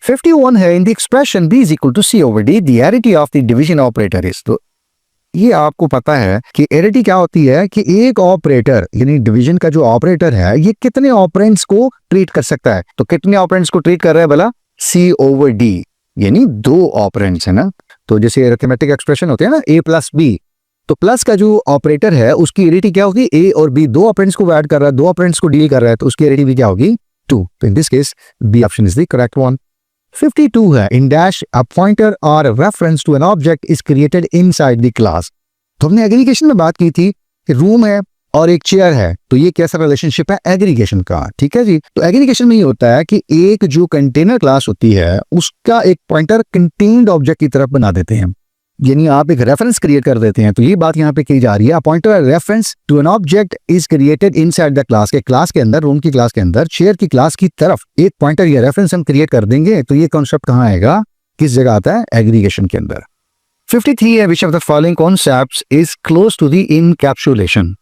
51 है in the expression b is equal to c over d the arity of the division operator is। तो ये आपको पता है कि एरिटी क्या होती है कि एक ऑपरेटर यानी डिवीजन का जो ऑपरेटर है ये कितने ऑपरेंड्स को ट्रीट कर सकता है। तो कितने ऑपरेंड्स को ट्रीट कर रहा है भला, c over d, यानी 2 ऑपरेंड्स है ना। तो जैसे अरिथमेटिक एक्सप्रेशन होते हैं ना a plus b, तो प्लस का जो ऑपरेटर है उसकी एरिटी क्या होगी, a और b 2 ऑपरेंड्स को ऐड कर रहा है, 2 ऑपरेंड्स को डील कर रहा है, तो उसकी एरिटी भी क्या होगी 2. तो in this case, B option is the correct one. 52 है, in dash a pointer or a reference to an object is created inside the class. तो हमने एग्रीगेशन में बात की थी कि रूम है और एक चेयर है, तो ये कैसा रिलेशनशिप है एग्रीगेशन का, ठीक है जी। तो एग्रीगेशन में ये होता है कि एक जो कंटेनर क्लास होती है उसका एक पॉइंटर कंटेन्ड ऑब्जेक्ट की तरफ बना देते हैं, यानी आप एक रेफरेंस क्रिएट कर देते हैं। तो ये बात यहाँ पे की जा रही है, pointer reference to an object is created inside the class, के क्लास के अंदर, रूम की क्लास के अंदर चेयर की क्लास की तरफ एक पॉइंटर या रेफरेंस हम क्रिएट कर देंगे। तो ये कॉन्सेप्ट कहाँ आएगा, किस जगह आता है, एग्रीगेशन के अंदर। 53 है, which of the following concepts is close to the encapsulation.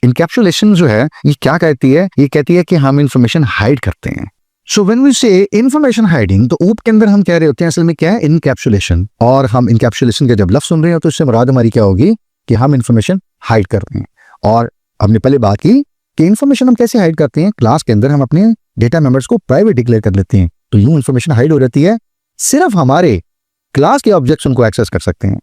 Encapsulation जो है ये क्या कहती है, ये कहती है कि हम इंफॉर्मेशन हाइड करते हैं। सो व्हेन वी से इंफॉर्मेशन हाइडिंग, तो ऊप के अंदर हम कह रहे होते हैं असल में क्या है, इनकैप्सुलेशन। और हम इनकैप्सुलेशन के जब लफ्ज सुन रहे हो तो इससे मुराद हमारी क्या होगी कि हम इंफॉर्मेशन हाइड कर रहे हैं। और हमने पहले बात की कि इंफॉर्मेशन हम कैसे हाइड करते हैं, क्लास के अंदर हम अपने डेटा मेंबर्स को प्राइवेट डिक्लेयर कर लेते हैं, तो यूं इंफॉर्मेशन हाइड हो जाती है, सिर्फ हमारे क्लास के ऑब्जेक्ट्स उनको एक्सेस कर सकते हैं।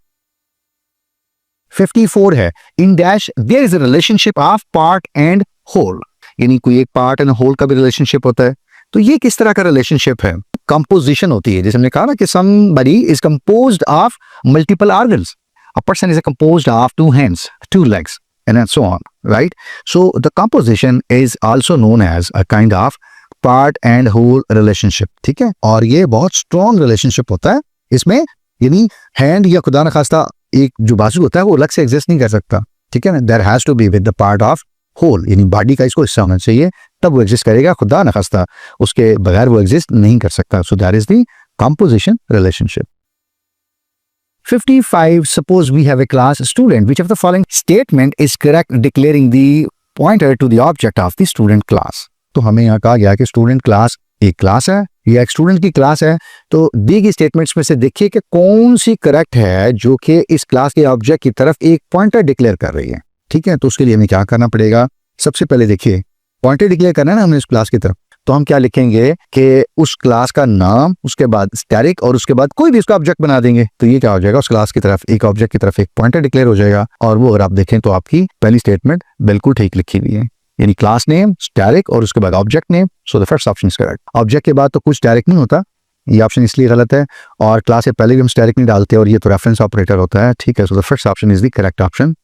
54 है, in dash there is a relationship of part and whole, यानी कोई एक पार्ट एंड होल का भी रिलेशनशिप होता है। तो ये किस तरह का रिलेशनशिप है, कंपोजिशन होती है, जैसे हमने कहा ना कि somebody is composed of multiple organs, a person is composed of 2 hands, 2 legs and so on, right? So the composition is also known as a kind of part and whole relationship, ठीक है। और ये बहुत strong relationship होता है इसमें, यानी hand या खुदा न खास्ता एक जो बाजू होता है वो अलग से एग्जिस्ट नहीं कर सकता, ठीक है ना। There has to be with the part of whole, यानी बॉडी का इसको हिस्सा होना चाहिए, तब वो एग्जिस्ट करेगा, खुदा न खास्ता उसके बगैर वो एग्जिस्ट नहीं कर सकता। सो that is the composition relationship. 55, suppose we have a class student, which of the following statement is correct declaring the pointer to the object of the student class। तो हमें यहाँ कहा गया कि स्टूडेंट क्लास एक क्लास है या एक स्टूडेंट की क्लास है, तो दी गई स्टेटमेंट्स में से देखिए कि कौन सी करेक्ट है जो कि इस क्लास के ऑब्जेक्ट की तरफ एक पॉइंटर डिक्लेयर कर रही है, ठीक है। तो उसके लिए हमें क्या करना पड़ेगा, सबसे पहले देखिए पॉइंटर डिक्लेयर करना है ना हमने इस क्लास की तरफ, तो हम क्या लिखेंगे कि उस क्लास का नाम, उसके बाद स्टैटिक और उसके बाद कोई भी उसका ऑब्जेक्ट बना देंगे। तो ये क्या हो जाएगा, उस क्लास की तरफ एक ऑब्जेक्ट की तरफ एक पॉइंटर डिक्लेयर हो जाएगा। और वो अगर आप देखें तो आपकी पहली स्टेटमेंट बिल्कुल ठीक लिखी हुई है, यानी क्लास नेम, स्टैटिक और उसके बाद object name. So the first option is correct. Object के बाद तो कुछ स्टैटिक नहीं होता, ये ऑप्शन इसलिए गलत है, और क्लास से पहले भी हम स्टैटिक नहीं डालते और ये तो रेफरेंस ऑपरेटर होता है, ठीक है। So the first option is the correct option.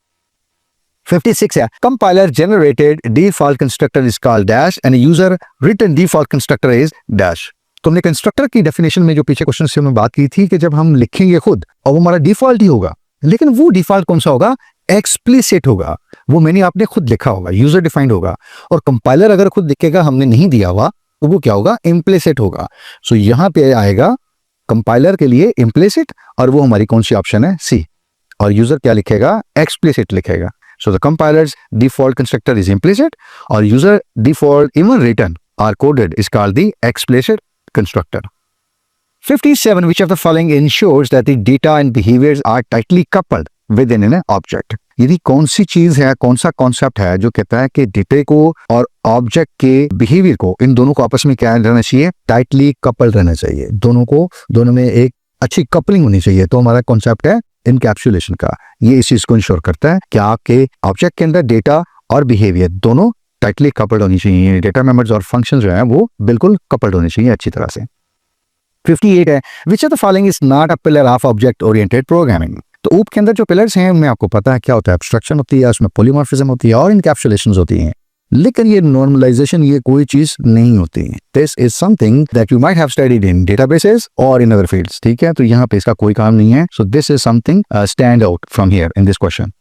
56 है, compiler generated default constructor is called dash and user written default constructor is dash. तो हमने कंस्ट्रक्टर की डेफिनेशन में जो पीछे क्वेश्चन से हमने बात की थी कि जब हम लिखेंगे खुद और वो हमारा डिफॉल्ट ही होगा, लेकिन वो डिफॉल्ट कौन सा होगा, एक्सप्लिसिट होगा, वो मैंने आपने खुद लिखा होगा, यूजर डिफाइंड होगा। और कंपाइलर अगर खुद लिखेगा हमने नहीं दिया हुआ, तो वो क्या होगा, इम्प्लिसिट होगा। सो यहाँ पे आएगा कंपाइलर के लिए इम्प्लिसिट, और वो हमारी कौन सी ऑप्शन है, सी। और यूजर क्या लिखेगा, एक्सप्लिसिट लिखेगा। So the compilers default constructor is implicit और user default even written or coded is called the explicit constructor. 57, which of the following ensures that the data and behaviors are tightly coupled within an object। यदि कौन सी चीज है, कौन सा concept है जो कहता है कि डेटा को और ऑब्जेक्ट के बिहेवियर को, इन दोनों को आपस में क्या रहना चाहिए, टाइटली कपल्ड रहना चाहिए, दोनों में एक अच्छी कपलिंग होनी चाहिए। तो हमारा कॉन्सेप्ट है इनकैप्सुलेशन का, ये इस चीज को इंश्योर करता है कि आपके ऑब्जेक्ट के अंदर डेटा और बिहेवियर दोनों टाइटली कपल्ड होनी चाहिए, डेटा मेंबर्स और फंक्शन जो है वो बिल्कुल कपल्ड होने चाहिए अच्छी तरह से। 58 है, which of the following is not a pillar of object oriented programming. तो ऊप के अंदर जो पिलर्स हैं उनमें आपको पता है क्या होता है, एब्स्ट्रक्शन होती है, उसमें पॉलीमॉर्फिज्म होती है और इनकैप्सुलेशंस होती हैं, लेकिन ये नॉर्मलाइजेशन ये कोई चीज नहीं होती है। This is something that you might have studied in databases और इन अदर फील्ड्स, ठीक है। तो यहाँ पे इसका कोई काम नहीं है। So this is something stand out from here in this question.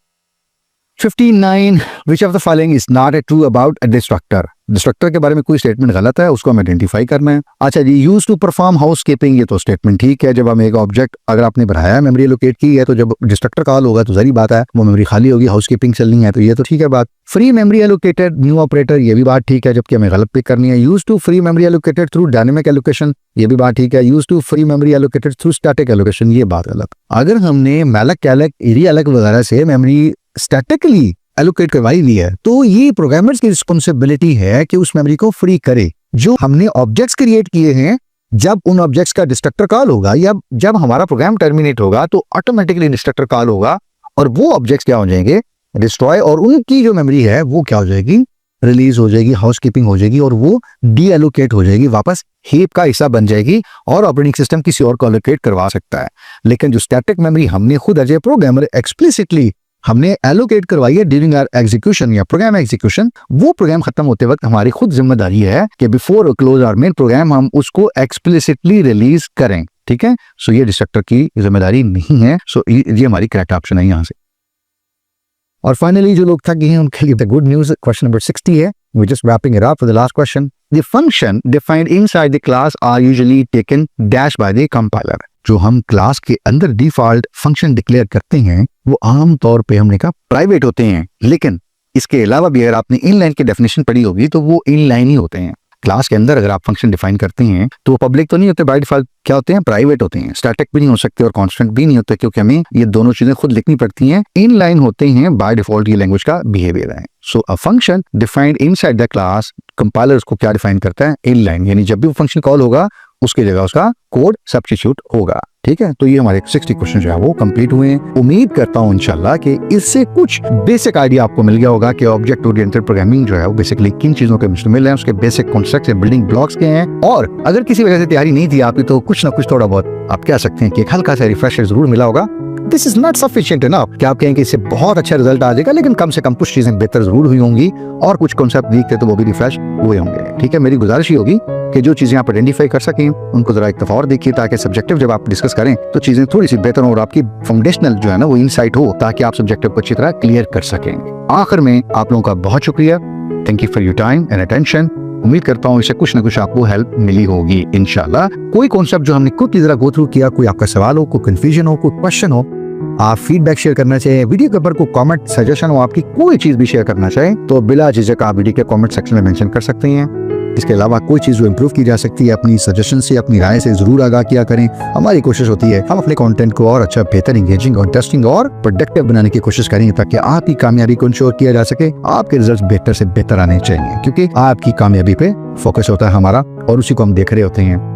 59, which of the following is not a true about a destructor. Destructor के बारे में कोई स्टेटमेंट गलत है, उसको हमें आइडेंटिफाई करना है। अच्छा जी, यूज टू परफॉर्म हाउसकीपिंग, ये तो स्टेटमेंट ठीक है। जब हम एक ऑब्जेक्ट अगर आपने बनाया है, मेमोरी एलोकेट की है, तो जब डिस्ट्रक्टर कॉल होगा तो जरी बात है वो मेमोरी खाली होगी, हाउसकीपिंग चलनी है, तो ये तो ठीक है बात। Free memory allocated new operator, ये भी बात ठीक है, जबकि हमें गलत पिक करनी है। Use to free memory allocated through dynamic allocation, ये भी बात ठीक है। Use to free memory allocated through static allocation, ये बात गलत। अगर हमने मैलक कैलक एरिया अलग वगैरह से मेमोरी स्टैटिकली एलोकेट करवाई ली है, तो ये प्रोग्रामर्स की रिस्पॉन्सिबिलिटी है कि उस मेमोरी को फ्री करे। जो हमने ऑब्जेक्ट्स क्रिएट किए हैं, जब उन ऑब्जेक्ट्स का डिस्ट्रक्टर कॉल होगा या जब हमारा प्रोग्राम टर्मिनेट होगा तो ऑटोमेटिकली डिस्ट्रक्टर कॉल होगा और वो ऑब्जेक्ट्स क्या हो जाएंगे, डिस्ट्रॉय, और उनकी जो मेमोरी है वो क्या हो जाएगी, रिलीज हो जाएगी, हाउस कीपिंग हो जाएगी और वो डी एलोकेट हो जाएगी, वापस हीप का हिस्सा बन जाएगी और ऑपरेटिंग सिस्टम किसी और को एलोकेट करवा सकता है। लेकिन जो स्टैटिक मेमोरी हमने खुद एज ए प्रोग्रामर एक्सप्लिसिटली हमने एलोकेट करवाई है ड्यूरिंग आवर एग्जीक्यूशन या प्रोग्राम एग्जीक्यूशन, वो प्रोग्राम खत्म होते वक्त हमारी खुद जिम्मेदारी है कि before close our main program हम उसको एक्सप्लिसिटली रिलीज करें। ठीक है, सो ये डिस्ट्रक्टर की जिम्मेदारी नहीं है। सो ये हमारी करेक्ट ऑप्शन है यहाँ से। और फाइनली जो लोग थक गए हैं उनके लिए the good news, question number 60 है। We just wrapping it up for the last question. The function defined inside the class are usually taken dash by the compiler. जो हम क्लास के अंदर डिफॉल्ट फंक्शन डिक्लेयर करते हैं वो आम तौर पे हमने कहा प्राइवेट होते हैं, लेकिन इसके अलावा भी अगर आपने इनलाइन की डेफिनेशन पढ़ी होगी तो वो इनलाइन ही होते हैं। क्लास के अंदर अगर आप फंक्शन डिफाइन करते हैं तो वो पब्लिक तो नहीं होते, बाय डिफॉल्ट क्या होते हैं, प्राइवेट होते हैं। स्टैटिक भी नहीं हो सकते और कांस्टेंट भी नहीं होते, क्योंकि हमें ये दोनों चीजें खुद लिखनी पड़ती हैं। इनलाइन होते हैं, बाय डिफॉल्ट ये लैंग्वेज का बिहेवियर है। So a function defined inside the class, compiler उसको क्या डिफाइन करता है, इनलाइन, यानी जब भी वो फंक्शन कॉल होगा उसकी जगह उसका कोड सब्स्टिट्यूट होगा। ठीक है, तो ये हमारे 60 क्वेश्चन जो है वो कंप्लीट हुए हैं। उम्मीद करता हूँ इंशाल्लाह कि इससे कुछ बेसिक आइडिया आपको मिल गया होगा कि ऑब्जेक्ट ओरिएंटेड प्रोग्रामिंग जो है वो बेसिकली किन चीजों के मुश्तमिल है, उसके बेसिक कॉन्सेप्ट्स या बिल्डिंग ब्लॉक्स के हैं। और अगर किसी वजह से तैयारी नहीं थी आपकी तो कुछ ना कुछ थोड़ा बहुत आप कह सकते हैं कि एक हल्का सा रिफ्रेशर जरूर मिला होगा। This is not sufficient enough कि आप कहें कि इससे बहुत अच्छा रिजल्ट आ जाएगा, लेकिन कम से कम कुछ चीजें बेहतर जरूर हुई होंगी और कुछ कॉन्सेप्ट वीक थे तो वो भी रिफ्रेश हुए होंगे। ठीक है, मेरी गुजारिश ही होगी कि जो चीजें आप आइडेंटिफाई कर सकें उनको जरा एक दफा और देखिए, ताकि सब्जेक्टिव जब आप डिस्कस करें तो चीजें थोड़ी सी बेहतर हो और आपकी फाउंडेशनल जो है ना वो इनसाइट हो, ताकि आप सब्जेक्टिव को अच्छी तरह क्लियर कर सकें। आखिर में आप लोगों का बहुत शुक्रिया, thank you for your time and attention. उम्मीद करता हूँ इससे कुछ ना कुछ आपको हेल्प मिली होगी इंशाल्लाह। कोई कॉन्सेप्ट जो हमने खुद की जरा गो थ्रू किया, कोई आपका सवाल हो, कोई कंफ्यूजन हो, कोई क्वेश्चन हो, आप फीडबैक शेयर करना चाहें, वीडियो के ऊपर कोई कमेंट सजेशन हो, आपकी कोई चीज भी शेयर करना चाहें तो बिला झिझक आप वीडियो के कमेंट सेक्शन में मेंशन कर सकते हैं। इसके अलावा कोई चीज जो इम्प्रूव की जा सकती है, अपनी सजेशन से, अपनी राय से जरूर आगाह किया करें। हमारी कोशिश होती है हम अपने कंटेंट को और अच्छा, बेहतर, एंगेजिंग और इंटरेस्टिंग और प्रोडक्टिव बनाने की कोशिश करेंगे, ताकि आपकी कामयाबी को इंश्योर किया जा सके। आपके रिजल्ट्स बेहतर से बेहतर आने चाहिए, क्योंकि आपकी कामयाबी पे फोकस होता है हमारा और उसी को हम देख रहे होते हैं।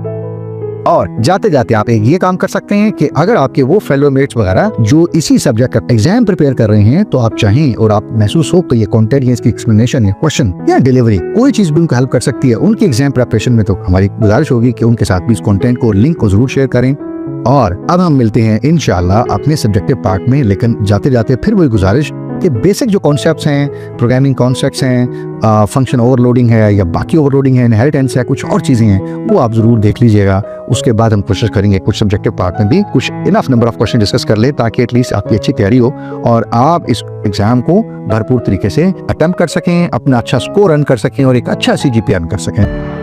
और जाते जाते आप एक ये काम कर सकते हैं कि अगर आपके वो फेलो मेट्स वगैरह जो इसी सब्जेक्ट का एग्जाम प्रिपेयर कर रहे हैं तो आप चाहें और आप महसूस हो तो ये कंटेंट या इसकी एक्सप्लेनेशन या क्वेश्चन या डिलीवरी कोई चीज भी उनको हेल्प कर सकती है उनकी एग्जाम प्रिपरेशन में, तो हमारी गुजारिश होगी कि उनके साथ भी इस कंटेंट को, लिंक को जरूर शेयर करें। और अब हम मिलते हैं इंशाल्लाह अपने सब्जेक्टिव पार्ट में, लेकिन जाते जाते फिर वही गुजारिश कि बेसिक जो कॉन्सेप्ट्स हैं, प्रोग्रामिंग कॉन्सेप्ट्स हैं, फंक्शन ओवरलोडिंग है या बाकी ओवरलोडिंग है, इनहेरिटेंस है, कुछ और चीजें हैं, वो आप जरूर देख लीजिएगा। उसके बाद हम कोशिश करेंगे कुछ सब्जेक्टिव पार्ट में भी कुछ enough number of question discuss कर ले, ताकि एटलीस्ट आपकी अच्छी तैयारी हो और आप इस एग्जाम को भरपूर तरीके से अटेम्प्ट कर सकें, अपना अच्छा स्कोर अर्न कर सकें और एक अच्छा CGPA अर्न कर सकें।